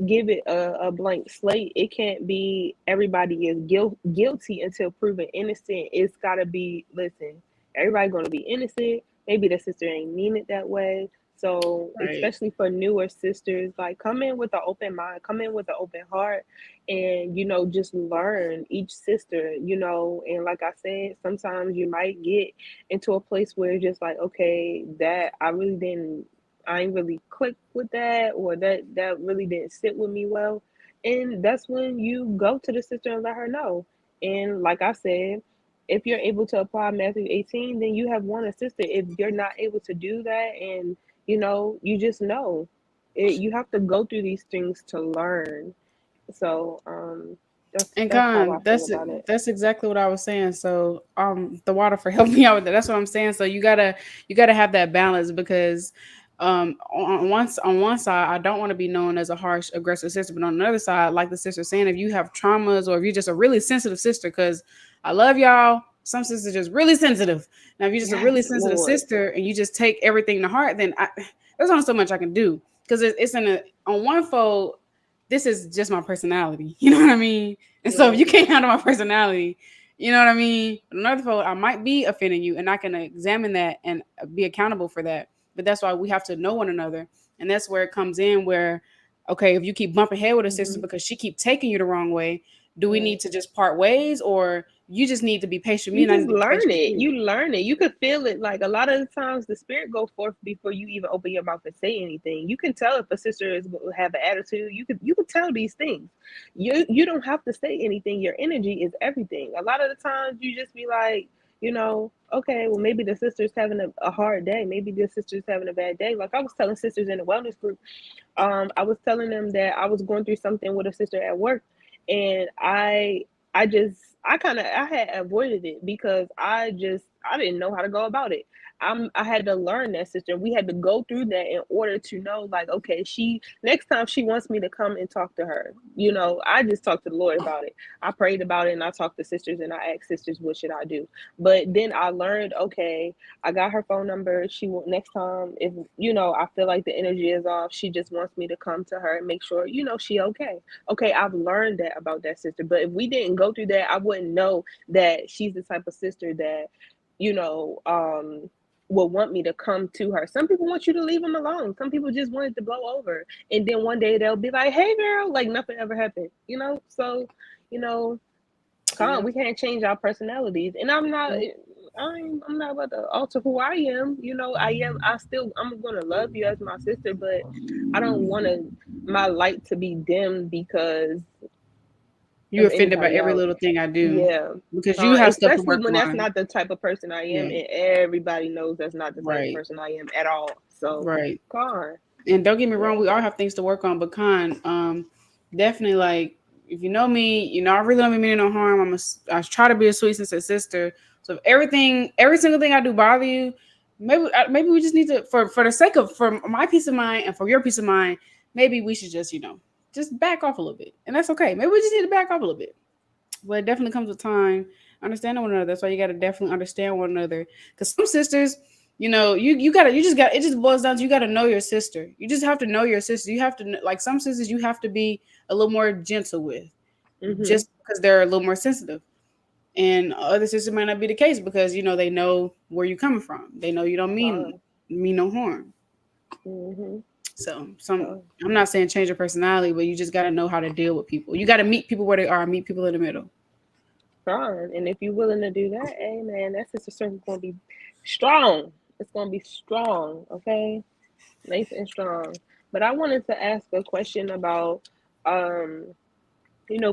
give it a blank slate. It can't be everybody is guilty until proven innocent. It's gotta be, listen, everybody gonna be innocent. Maybe the sister ain't mean it that way. So Right. especially for newer sisters, like come in with an open mind, come in with an open heart, and just learn each sister. And like I said, sometimes you might get into a place where it's just like, okay, that I ain't really click with that, or that really didn't sit with me well. And that's when you go to the sister and let her know. And like I said, if you're able to apply Matthew 18, then you have won a sister. If you're not able to do that, and you just know you have to go through these things to learn. So And that's how I Con, feel about it. that's exactly what I was saying. So the water for helping me out with that. That's what I'm saying. So you gotta have that balance because on one side I don't want to be known as a harsh, aggressive sister, but on the other side, like the sister saying, if you have traumas or if you're just a really sensitive sister, because I love y'all. Some sisters are just really sensitive. Now, if you're just a really Yes, sensitive Lord. sister and you just take everything to heart, then there's only so much I can do because it's in a on one fold. This is just my personality. You know what I mean? And so if Right. you can't handle my personality, you know what I mean? Another fold, I might be offending you, and I can examine that and be accountable for that. But that's why we have to know one another, and that's where it comes in. Where, okay, if you keep bumping head with a sister Mm-hmm. because she keep taking you the wrong way, do we Right. need to just part ways, or you just need to be patient with me, You and I just need to be learn patient with it. you? You learn it. You could feel it. Like a lot of the times, the spirit go forth before you even open your mouth and say anything. You can tell if a sister is have an attitude. You could tell these things. You don't have to say anything. Your energy is everything. A lot of the times, you just be like, okay, well maybe the sister's having a hard day. Maybe the sister's having a bad day. Like I was telling sisters in the wellness group, I was telling them that I was going through something with a sister at work, and I had avoided it because I didn't know how to go about it. I had to learn that, sister. We had to go through that in order to know, like, okay, she next time she wants me to come and talk to her. I just talked to the Lord about it. I prayed about it and I talked to sisters and I asked sisters, what should I do? But then I learned, okay, I got her phone number. She will next time, if I feel like the energy is off, she just wants me to come to her and make sure she okay. Okay, I've learned that about that sister. But if we didn't go through that, I wouldn't know that she's the type of sister that you know, will want me to come to her. Some people want you to leave them alone. Some people just want it to blow over. And then one day they'll be like, hey girl, like nothing ever happened, you know? So, you know, Yeah. we can't change our personalities. And I'm not Nope. I'm not about to alter who I am. You know, I'm gonna love you as my sister, but I don't wanna my light to be dimmed because You of offended by anybody every else. little thing I do Yeah. because you have stuff to Especially work when that's on. not the type of person I am, Yeah. and everybody knows that's not the type of Right. person I am at all. So, Right. God, And don't get me yeah. wrong, we all have things to work on, but definitely like if you know me, you know I really don't mean no harm. I try to be a sweet sister. So if every single thing I do bother you, maybe we just need to for the sake of for my peace of mind and for your peace of mind, maybe we should just just back off a little bit, and that's okay. Maybe we just need to back off a little bit. But it definitely comes with time, understanding one another. That's why you got to definitely understand one another. Because some sisters, you just got it. Just boils down to you got to know your sister. You just have to know your sister. You have to like some sisters. You have to be a little more gentle with, Mhm. just because they're a little more sensitive. And other sisters might not be the case because they know where you're coming from. They know you don't mean God. no harm. Mhm. So God. I'm not saying change your personality, but you just got to know how to deal with people. You got to meet people where they are. Meet people in the middle. God. And if you're willing to do that, hey man, that sister circle gonna be strong. It's gonna be strong, okay? Nice and strong. But I wanted to ask a question about um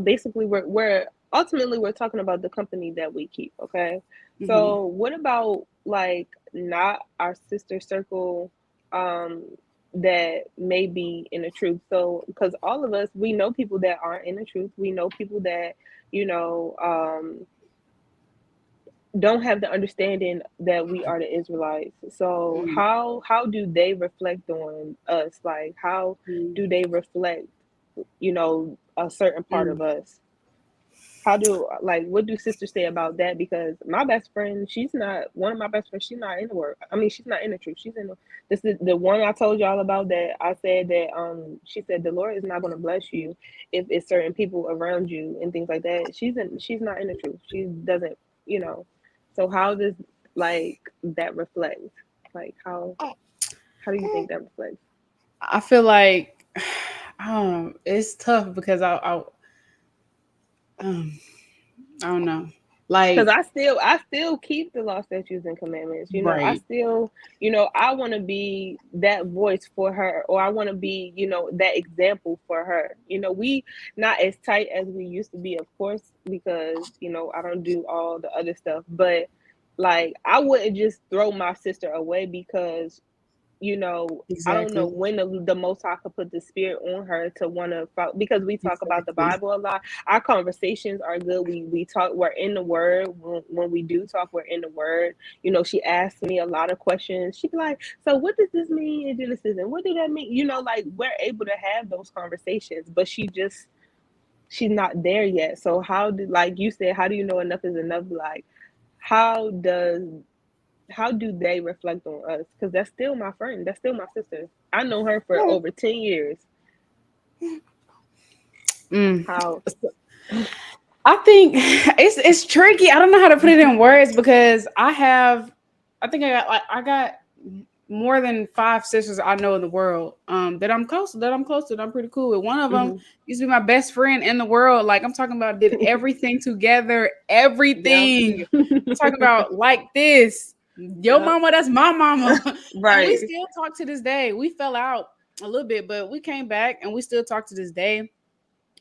basically we're ultimately we're talking about the company that we keep, okay? Hmm. So what about like not our sister circle um that may be in the truth? So because all of us, we know people that aren't in the truth. We know people that, you know, don't have the understanding that we are the Israelites. So how do they reflect on us? Like how Mm-hmm. do they reflect, a certain part of us? How do like what do sisters say about that? Because my best friend, she's not one of my best friends. She's not in the word. I mean, she's not in the truth. She's in the. This is the one I told y'all about that. I said that she said the Lord is not going to bless you if it's certain people around you and things like that. She's not in the truth. She doesn't, you know. So how does like that reflect? Like how do you think that reflects? I feel like it's tough because um, I don't know. Because Like, I still keep the law, statutes, and commandments. I right, still, I want to be that voice for her, or I want to be, that example for her. We not as tight as we used to be, of course, because I don't do all the other stuff. But like, I wouldn't just throw my sister away because I don't know exactly, when the Most High could put the spirit on her to want to follow, because we talk about the exactly. Bible a lot. Our conversations are good. We talk. We're in the Word. When we do talk, we're in the Word. She asks me a lot of questions. She'd be like, "So what does this mean in Genesis? And what do that mean?" Like we're able to have those conversations, but she's not there yet. So how do, like you said, how do you know enough is enough? Like how does how do they reflect on us? Because that's still my friend. That's still my sister. I know her for over 10 years. Mm. How? I think it's tricky. I don't know how to put it in words because I think I got more than 5 sisters I know in the world that I'm close to that I'm pretty cool with. One of them Hmm. used to be my best friend in the world. Like I'm talking about did everything together, Yep. everything. I'm talking about like this. Your Yep. mama, that's my mama. And we Right. still talk to this day. We fell out a little bit, but we came back and we still talk to this day.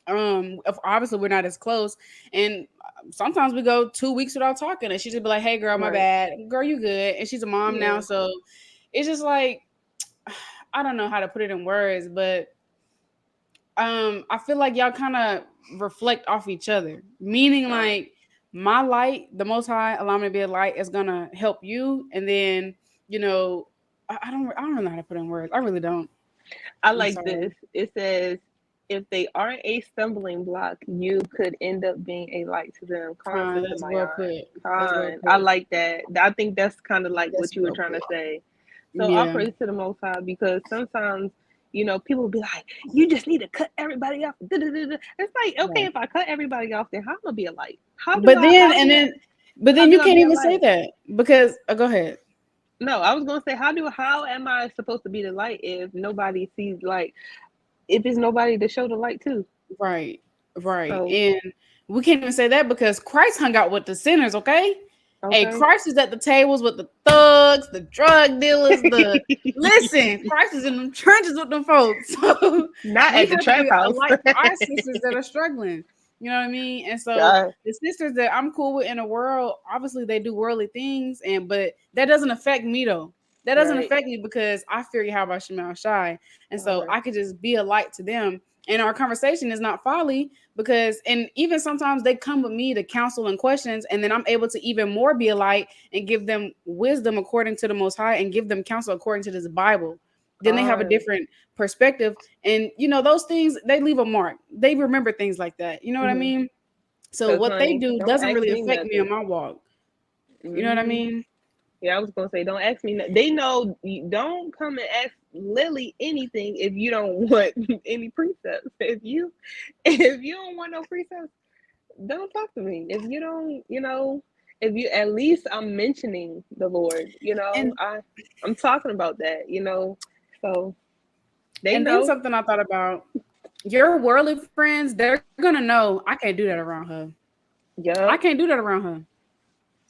Obviously we're not as close, and sometimes we go 2 weeks without talking, and she just be like, "Hey, girl, my Right. bad. Girl, you good?" And she's a mom now, Yeah. so it's just like I don't know how to put it in words, but I feel like y'all kind of reflect off each other, meaning Uh, like my light, the Most High allow me to be a light, is gonna help you, and then you know I don't know how to put it in words. I really don't. I I'm like sorry. this. It says, if they aren't a stumbling block, you could end up being a light to them. Con, Sister That's well put. Mayan. That's well Con. I put. like that. I think that's kind of like That's what you were well trying put. to say. So I Yeah. praise to the Most High, because sometimes, people will be like, you just need to cut everybody off. Da, da, da, da. It's like, okay, Right. if I cut everybody off, then how am I gonna be a light? How do But I? then How and do? then But How then do you I can't be a even say light? that because go ahead. No, I was gonna say, how am I supposed to be the light if nobody sees, like, if there's nobody to show the light to? Right, right. So And we can't even say that because Christ hung out with the sinners, okay? Hey, okay. Christ is at the tables with the thugs, the drug dealers, the listen, Christ is in them trenches with them folks. So Not we at the have to be trap a house. light for our sisters that are struggling. You know what I mean? And so God. the sisters that I'm cool with in the world, obviously they do worldly things, and but that doesn't affect me though. That doesn't Right. affect me because I fear Yahawah shy. And so God. I could just be a light to them. And our conversation is not folly because, and even sometimes they come with me to counsel and questions, and then I'm able to even more be a light and give them wisdom according to the Most High and give them counsel according to this Bible. Then they have a God. different perspective. And, those things, they leave a mark. They remember things like that. You know what I Mm-hmm. mean? So Cause what they honey, do don't doesn't ask really me affect me on nothing. my walk. You know what I Hmm. mean? Yeah, I was gonna say, don't ask me. They know. Don't come and ask Lily anything if you don't want any precepts. If you don't want no precepts, don't talk to me. If you don't, if you, at least I'm mentioning the Lord. And I'm talking about that. So they and then know. something I thought about, your worldly friends, they're gonna know I can't do that around her. I can't Yup. do that around her.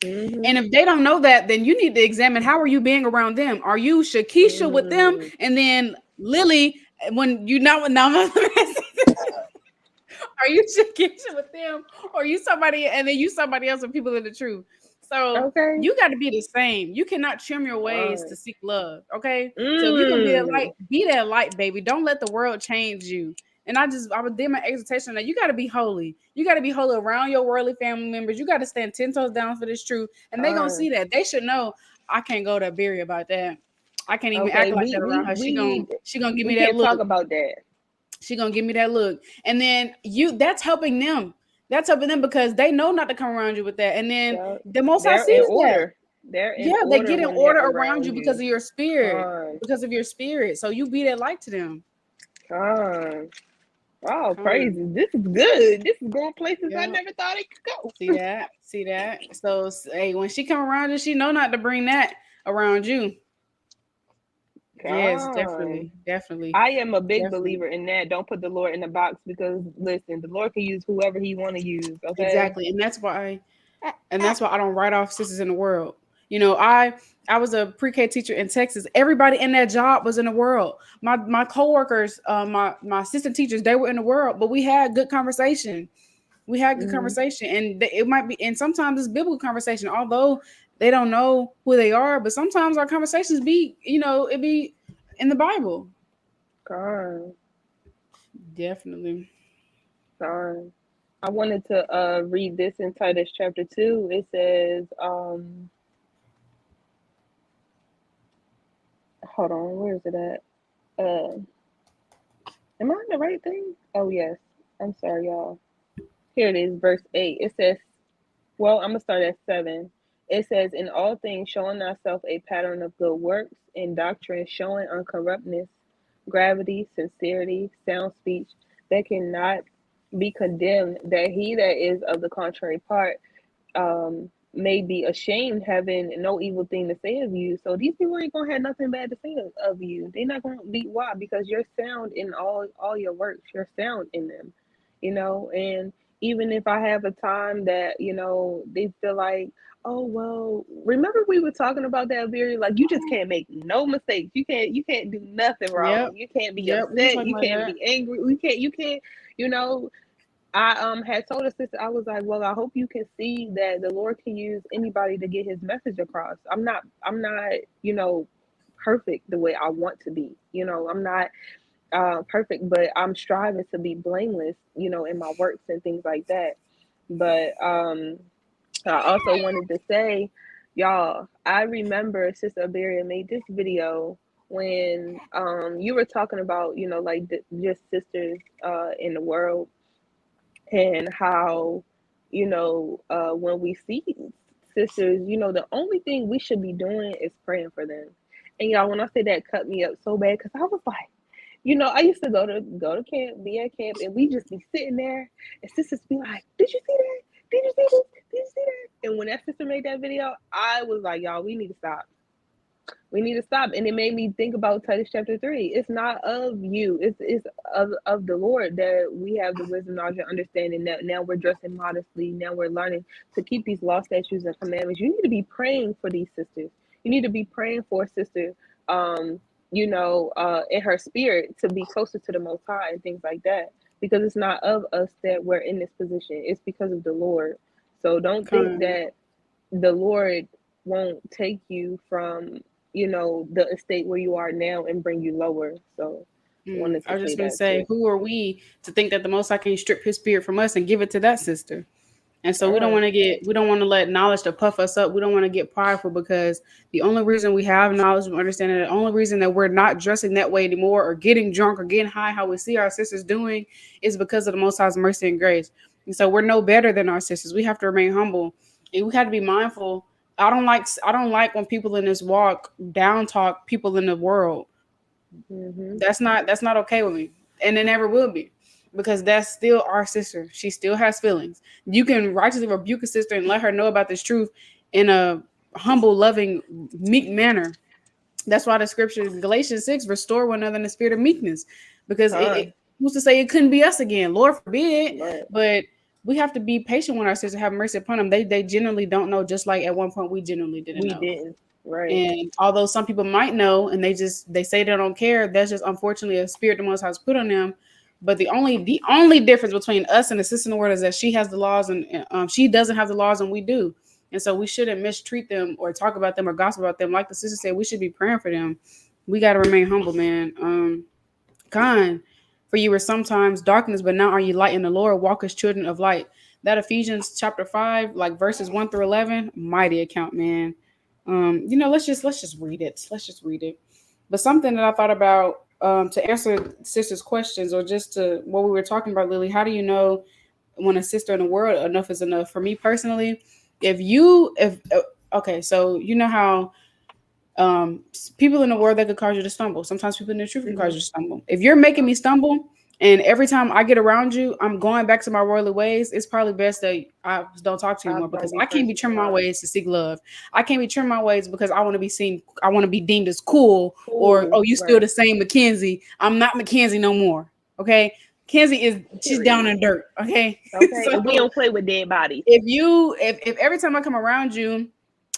And if Mhm. they don't know that, then you need to examine how are you being around them. Are you Shakisha with them, Mm. and then Lily when you know now? Are you Shakisha with them, or you somebody and then you somebody else with people in the truth? So Okay. you got to be the same. You cannot trim your ways to Alright. seek love. Okay. So if you're gonna Mm. be that light, baby. Don't let the world change you. And I would did my exhortation that you got to be holy. You got to be holy around your worldly family members. You got to stand 10 toes down for this truth, and they gonna Alright. see that. They should know I can't go to Abarriyah about that. I can't even Okay. act like We that around we her. we need. She gonna give We me that can't talk look. about that. She gonna give me that look, and then that's helping them. That's helping them because they know not to come around you with that. And then Yeah. the Most High They're in sees that. order. They're in Yeah, they order get in when they're order around around you because you. of your spirit, Con. because of your spirit. So you be that light to them. Con. Oh, Come, praises. This is good. This is going places I yeah. never thought it See could that? See that? So hey, when she come around you, she know not to bring that around you. go. Yes, Con. definitely, definitely, I am a big definitely. believer in that. Don't put the Lord in the box, because listen, the Lord can use whoever he want to use, okay? Exactly. And that's why I don't write off sisters in the world. I was a pre-K teacher in Texas. Everybody in that job was in the world. My coworkers, my assistant teachers, they were in the world, but we had good conversation. We had good Hmm. conversation, and it might be, and sometimes it's biblical conversation, although they don't know who they are. But sometimes our conversations it be in the Bible. Con. Definitely. Con. I wanted to read this in Titus chapter 2. It says, hold on, where is it at? Am I on the right thing? Oh yes. I'm sorry, y'all. Here it is, verse 8. It says, well, I'm gonna start at 7. It says, in all things showing thyself a pattern of good works, in doctrine showing uncorruptness, gravity, sincerity, sound speech, that cannot be condemned, that he that is of the contrary part may be ashamed, having no evil thing to say of you. So these people ain't gonna have nothing bad to say of you. They're not gonna be, why? Because you're sound in all your works. You're sound in them, and even if I have a time that, they feel like, oh well, remember we were talking about that very, like, you just can't make no mistakes. You can't do nothing Yep. wrong. You can't be Yep. We were upset. talking You like can't that. be angry. You can't, you know, I had told a sister, I was like, well, I hope you can see that the Lord can use anybody to get his message across. I'm not, perfect the way I want to be. I'm not perfect, but I'm striving to be blameless, in my works and things like that. But I also wanted to say, y'all, I remember Sister Abarriyah made this video when you were talking about, like just sisters in the world, and how, when we see sisters, the only thing we should be doing is praying for them. And y'all, when I say that, cut me up so bad, because I was like, I used to go to camp, be at camp, and we just be sitting there, and sisters be like, "Did you see that? Did you see this? Did you see that? And when that sister made that video, I was like, y'all, we need to stop. We need to stop. And it made me think about Titus chapter 3. It's not of you, it's of the Lord that we have the wisdom, knowledge, and understanding. That now we're dressing modestly. Now we're learning to keep these law, statutes, and commandments. You need to be praying for these sisters. You need to be praying for a sister, in her spirit to be closer to the Most High and things like that. Because it's not of us that we're in this position. It's because of the Lord. So don't think Con. that the Lord won't take you from the estate where you are now and bring you lower. So I wanted I to was say just gonna that say, too. who are we to think that the Most High can strip His spirit from us and give it to that sister? And so Uh, we don't want to let knowledge to puff us up. We don't want to get prideful because the only reason we have knowledge and understanding, the only reason that we're not dressing that way anymore or getting drunk or getting high, how we see our sisters doing, is because of the Most High's mercy and grace. And so we're no better than our sisters. We have to remain humble, and we have to be mindful. I don't like when people in this walk down talk people in the world. mm-hmm. That's not okay with me, and it never will be, because that's still our sister. She still has feelings. You can righteously rebuke a sister and let her know about this truth in a humble, loving, meek manner. That's why the scripture Galatians 6 restore one another in the spirit of meekness, because it Con, who's to say it couldn't be us again? Lord forbid. right. But we have to be patient with our sisters, have mercy upon them. They generally don't know, just like at one point we genuinely didn't We know. didn't. Right. And although some people might know and they say they don't care, that's just unfortunately a spirit the Most High has put on them. But the only difference between us and the sister in the world is that she has the laws and she doesn't have the laws and we do. And so we shouldn't mistreat them or talk about them or gossip about them. Like the sister said, we should be praying for them. We got to remain humble, man. Kind. For you were sometimes darkness, but now are you light in the Lord? Walk as children of light. That Ephesians chapter 5, like verses 1 through 11, mighty account, man. Let's just read it. Let's just read it. But something that I thought about to answer sister's questions, or just to what we were talking about, Lily. How do you know when a sister in the world enough is enough? For me personally, if okay, so you know how people in the world that could cause you to stumble. Sometimes people in the truth can cause Mm-hmm. you to stumble. If you're making me stumble, and every time I get around you, I'm going back to my worldly ways, it's probably best that I don't talk to you anymore, Don't because be I can't friends be with trimming my somebody. ways to seek love. I can't be trimming my ways because I want to be seen. I want to be deemed as cool, or Cool. oh, you still Right. the same Mackenzie. I'm not Mackenzie no more. Okay, Mackenzie she's down Period. in dirt. Okay, Okay. And we so don't play with dead bodies. if every time I come around you,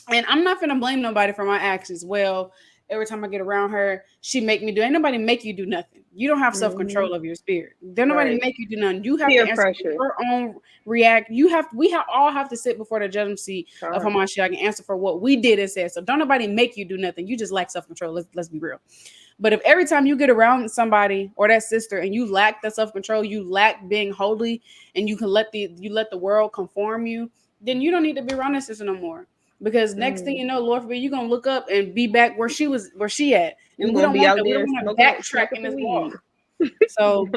and I'm not gonna blame nobody for my actions. Well, every time I get around her, she make me do. Ain't nobody make you do nothing. You don't have self Mm-hmm. control of your spirit. Don't nobody Right. make you do nothing. You have to Peer answer for pressure. your own react. You have we have all have to sit before the judgment seat of Con. Hamashiach and answer for what we did and said. So don't nobody make you do nothing. You just lack self control. Let's be real. But if every time you get around somebody or that sister and you lack that self control, you lack being holy, and you let the world conform you, then you don't need to be around that sister no more. Because next thing Mm. you know, Lord forbid, you're gonna look up and be back where she at. You And we gonna don't be want out that. We don't there want to smoking backtrack smoking in some this weed. walk. So,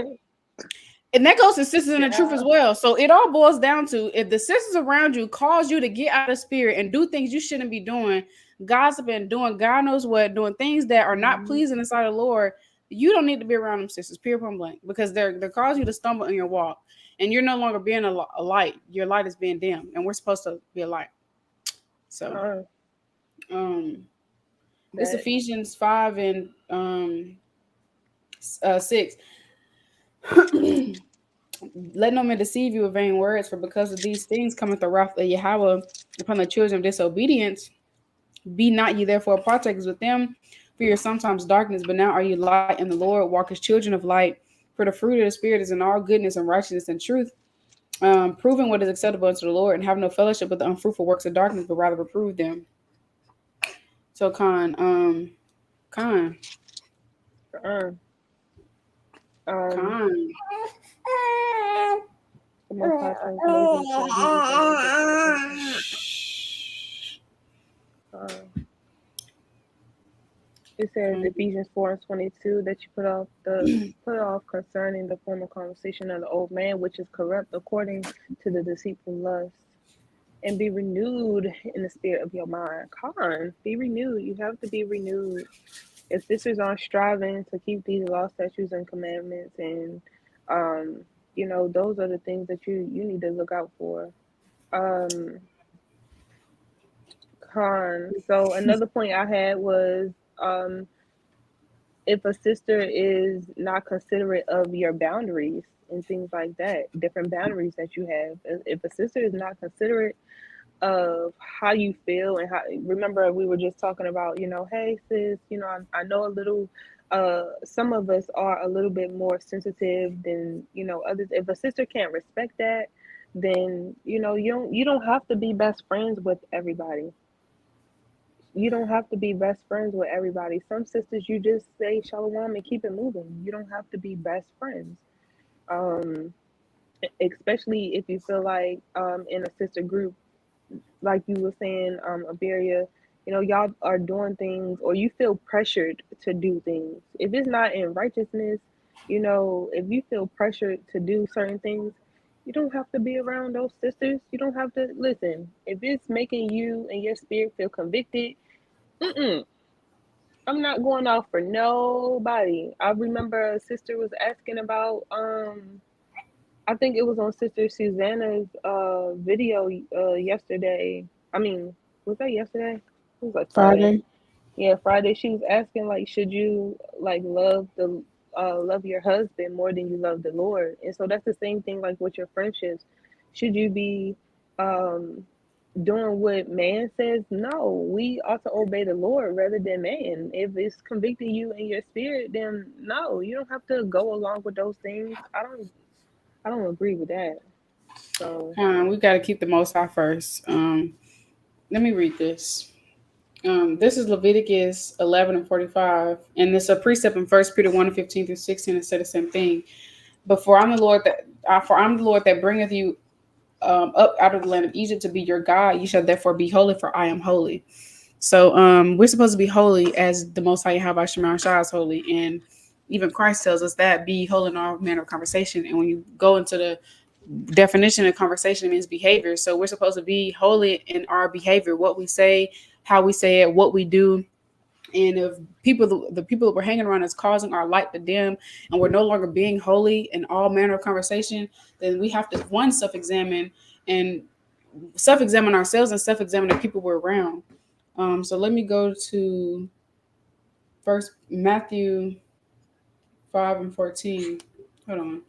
and that goes to sisters in the truth as Yeah. well. So it all boils down to, if the sisters around you cause you to get out of spirit and do things you shouldn't be doing, gossiping, doing God knows what, doing things that are not Mm-hmm. pleasing inside of the Lord, you don't need to be around them sisters, period point blank, because they're causing you to stumble in your walk, and you're no longer being a light. Your light is being dim, and we're supposed to be a light. So, Con. um, this That. Ephesians 5 and 6. Let no man deceive you with vain words, for because of these things cometh the wrath of Yahawah upon the children of disobedience. Be not ye therefore partakers with them, for you're sometimes darkness, but now are you light in the Lord. Walk as children of light. For the fruit of the Spirit is in all goodness and righteousness and truth, proving what is acceptable unto the Lord, and have no fellowship with the unfruitful works of darkness, but rather reprove them. So, Khan, Uh, um. Khan. The Most High turns Moses to a heathen king and takes away from him. It says Ephesians 4:22 that you put off concerning the former conversation of the old man, which is corrupt according to the deceitful lust, and be renewed in the spirit of your mind. Con, be renewed. You have to be renewed. If sisters aren't striving to keep these law, statutes, and commandments, and those are the things that you need to look out for. Um, So another point I had was um, if a sister is not considerate of your boundaries and things like that, different boundaries that you have. If a sister is not considerate of how you feel and how, remember we were just talking about, hey sis, I know a little, some of us are a little bit more sensitive than, others. If a sister can't respect that, then, you don't have to be best friends with everybody. You don't have to be best friends with everybody. Some sisters, you just say shalom and keep it moving. You don't have to be best friends. Um, Especially if you feel like in a sister group, like you were saying, Abarriyah, y'all are doing things or you feel pressured to do things. If it's not in righteousness, if you feel pressured to do certain things, you don't have to be around those sisters. You don't have to listen. If it's making you and your spirit feel convicted, mm-mm, I'm not going off for nobody. I remember a sister was asking about I think it was on Sister Susanna's video yesterday. I mean, was that yesterday? It was like Friday. Friday. Yeah, Friday. She was asking like, should you like love your husband more than you love the Lord? And so that's the same thing like with your friendships. Should you be um doing what man says? No, we ought to obey the Lord rather than man. If it's convicting you in your spirit, then no, you don't have to go along with those things. I don't agree with that. So We got to keep the Most High first. Let me read this. This is Leviticus 11 and 45, and it's a precept in First Peter 1 and 15 through 16. It said the same thing. But for I'm the Lord that bringeth you up out of the land of Egypt to be your God. You shall therefore be holy, for I am holy. So we're supposed to be holy as the Most High Yahawah Shema Shah is holy, and even Christ tells us that be holy in all manner of conversation. And when you go into the definition of conversation, it means behavior. So we're supposed to be holy in our behavior, what we say, how we say it, what we do. And if the people that we're hanging around is causing our light to dim, and we're no longer being holy in all manner of conversation, then we have to one and self-examine ourselves and self-examine the people we're around. So let me go to first Matthew 5 and 14. Hold on.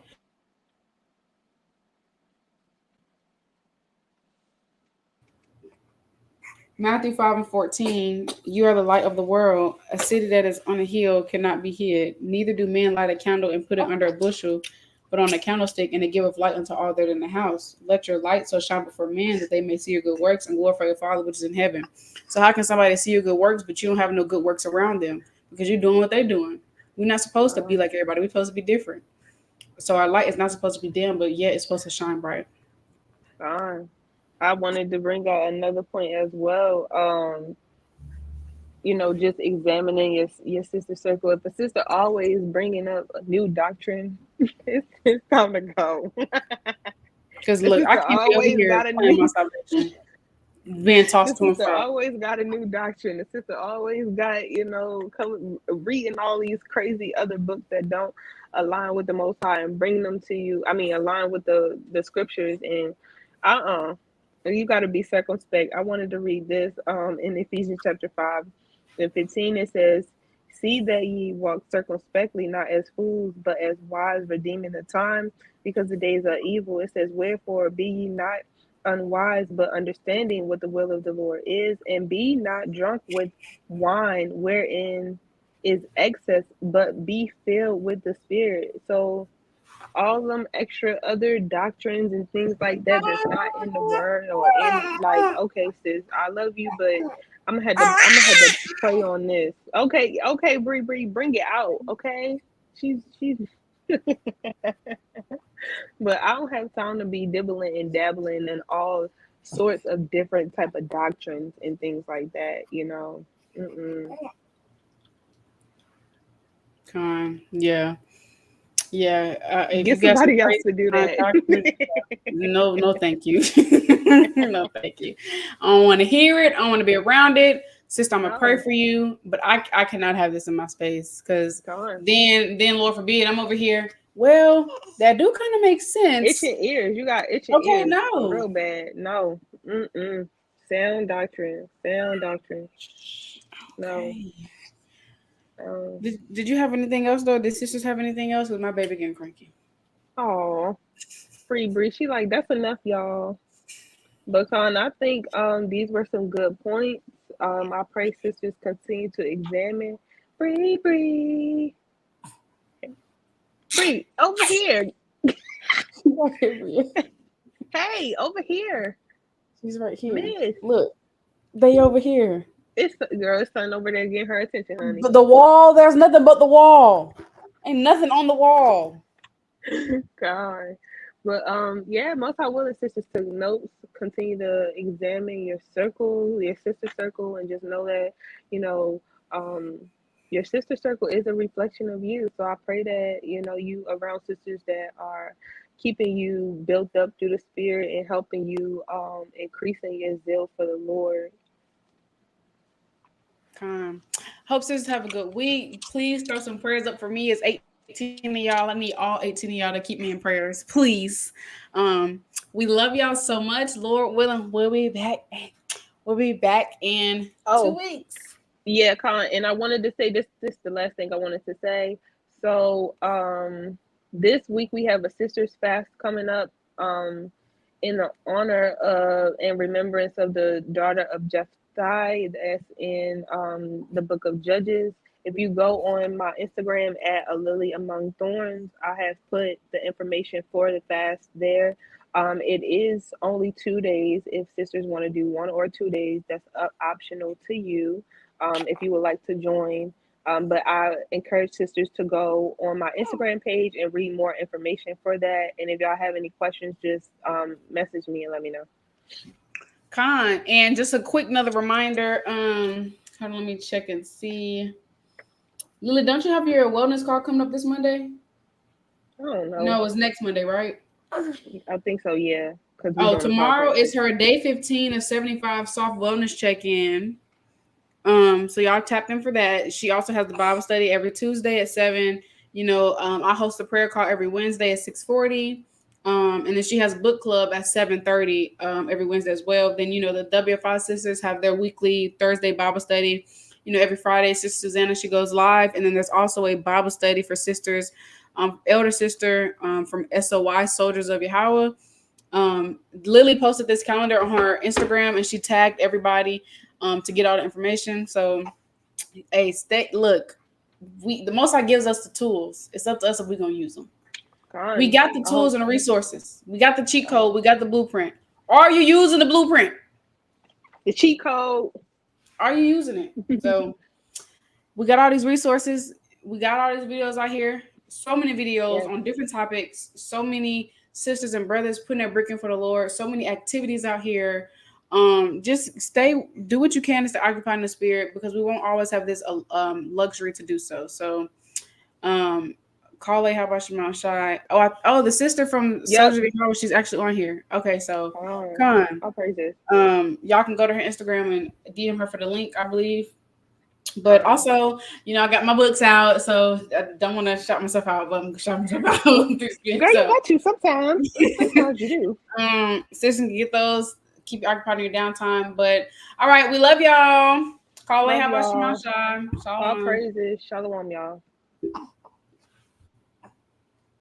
Matthew 5 and 14, you are the light of the world. A city that is on a hill cannot be hid. Neither do men light a candle and put it under a bushel, but on a candlestick, and it giveth light unto all that are in the house. Let your light so shine before men that they may see your good works and glorify your Father which is in heaven. So how can somebody see your good works, but you don't have no good works around them? Because you're doing what they're doing. We're not supposed to be like everybody. We're supposed to be different. So our light is not supposed to be dim, but yet it's supposed to shine bright. fine. I wanted to bring out another point as well. Just examining your sister circle. If a sister always bringing up a new doctrine, it's time to go. Because The look, I sister can't be over always here got a playing my new salvation, being the tossed to and sister fro. always got a new doctrine. The sister always got, come reading all these crazy other books that don't align with the Most High and bring them to you. I mean, align with the scriptures and you got to be circumspect. I wanted to read this in Ephesians chapter 5 and 15. It says, "See that ye walk circumspectly, not as fools, but as wise, redeeming the time, because the days are evil." It says, "Wherefore be ye not unwise, but understanding what the will of the Lord is, and be not drunk with wine, wherein is excess, but be filled with the Spirit." So all them extra other doctrines and things like that that's not in the word or in like, okay, sis, I love you, but I'm gonna have to pray on this. Okay, okay, Bree, bring it out. Okay, she's but I don't have time to be dibbling and dabbling in all sorts of different type of doctrines and things like that. Mm-mm. Yeah, yeah. If you Get got some somebody else crazy to do that. doctrine, no, no, thank you, no, thank you. I don't want to hear it. I don't want to be around it. Sister, I'm gonna pray No, for you, but I cannot have this in my space because gone. then Lord forbid, I'm over here. Well, that do kind of make sense. Itching ears. You got itching Okay, ears no. real bad. No. Mm-mm. Sound doctrine. Sound doctrine. No. Okay. No. Did you have anything else though? Did sisters have anything else? Was my baby getting cranky? Oh, free Bree. She like, that's enough, y'all. But Con, I think these were some good points. I pray sisters continue to examine. Bree, Bree. Bree, over here. Hey, over here. She's right here. Miss. Look, they over here. It's girl, it's son over there getting her attention, honey. The wall, there's nothing but the wall. Ain't nothing on the wall. God. But yeah, most High willing sisters took notes. Continue to examine your circle, your sister circle, and just know that, you know, um your sister circle is a reflection of you. So I pray that, you around sisters that are keeping you built up through the spirit and helping you increasing your zeal for the Lord. Hope sisters have a good week. Please throw some prayers up for me. It's 18 of y'all. I need all 18 of y'all to keep me in prayers. Please. We love y'all so much. Lord willing, we'll be back. We'll be back in 2 weeks. Yeah, Colin, and I wanted to say this the last thing I wanted to say. So, this week we have a sisters fast coming up, in the honor of and remembrance of the daughter of Jephthah, that's in the book of Judges. If you go on my Instagram at a lily among thorns, I have put the information for the fast there. It is only 2 days. If sisters want to do 1 or 2 days, that's optional to you, if you would like to join. But I encourage sisters to go on my Instagram page and read more information for that. And if y'all have any questions, just message me and let me know. And just a quick another reminder. Hold on, let me check and see. Lily, don't you have your wellness call coming up this Monday? I don't know. No, it's next Monday, right? I think so, yeah. Tomorrow is her day 15 of 75 soft wellness check-in. So y'all tapped in for that. She also has the Bible study every Tuesday at 7. I host a prayer call every Wednesday at 6:40. And then she has book club at 7:30 every Wednesday as well. Then the WFI sisters have their weekly Thursday Bible study. Every Friday, Sister Susanna, she goes live. And then there's also a Bible study for sisters, elder sister from SOY, Soldiers of Yahawah. Lily posted this calendar on her Instagram and she tagged everybody to get all the information. So, hey, look, the Most High gives us the tools. It's up to us if we're gonna use them. We got the tools and the resources. We got the cheat code. We got the blueprint. Are you using the blueprint? The cheat code. Are you using it? So we got all these resources. We got all these videos out here. So many videos on different topics. So many sisters and brothers putting their brick in for the Lord. So many activities out here. Just do what you can to stay occupied in the spirit, because we won't always have this luxury to do so. So, call Yahawashi Mount Shy. The sister from Soldier of Yahawashi, she's actually on here. Okay, so I'll praise this. Y'all can go to her Instagram and DM her for the link, I believe. But also, I got my books out, so I don't want to shout myself out, but I'm shouting myself out. Girl, you got you sometimes. Sometimes you do. Sisters can get those. Keep you occupied in your downtime. But all right, we love y'all. Call Yahawashi Mount Shy. All praises. Shalawam, y'all.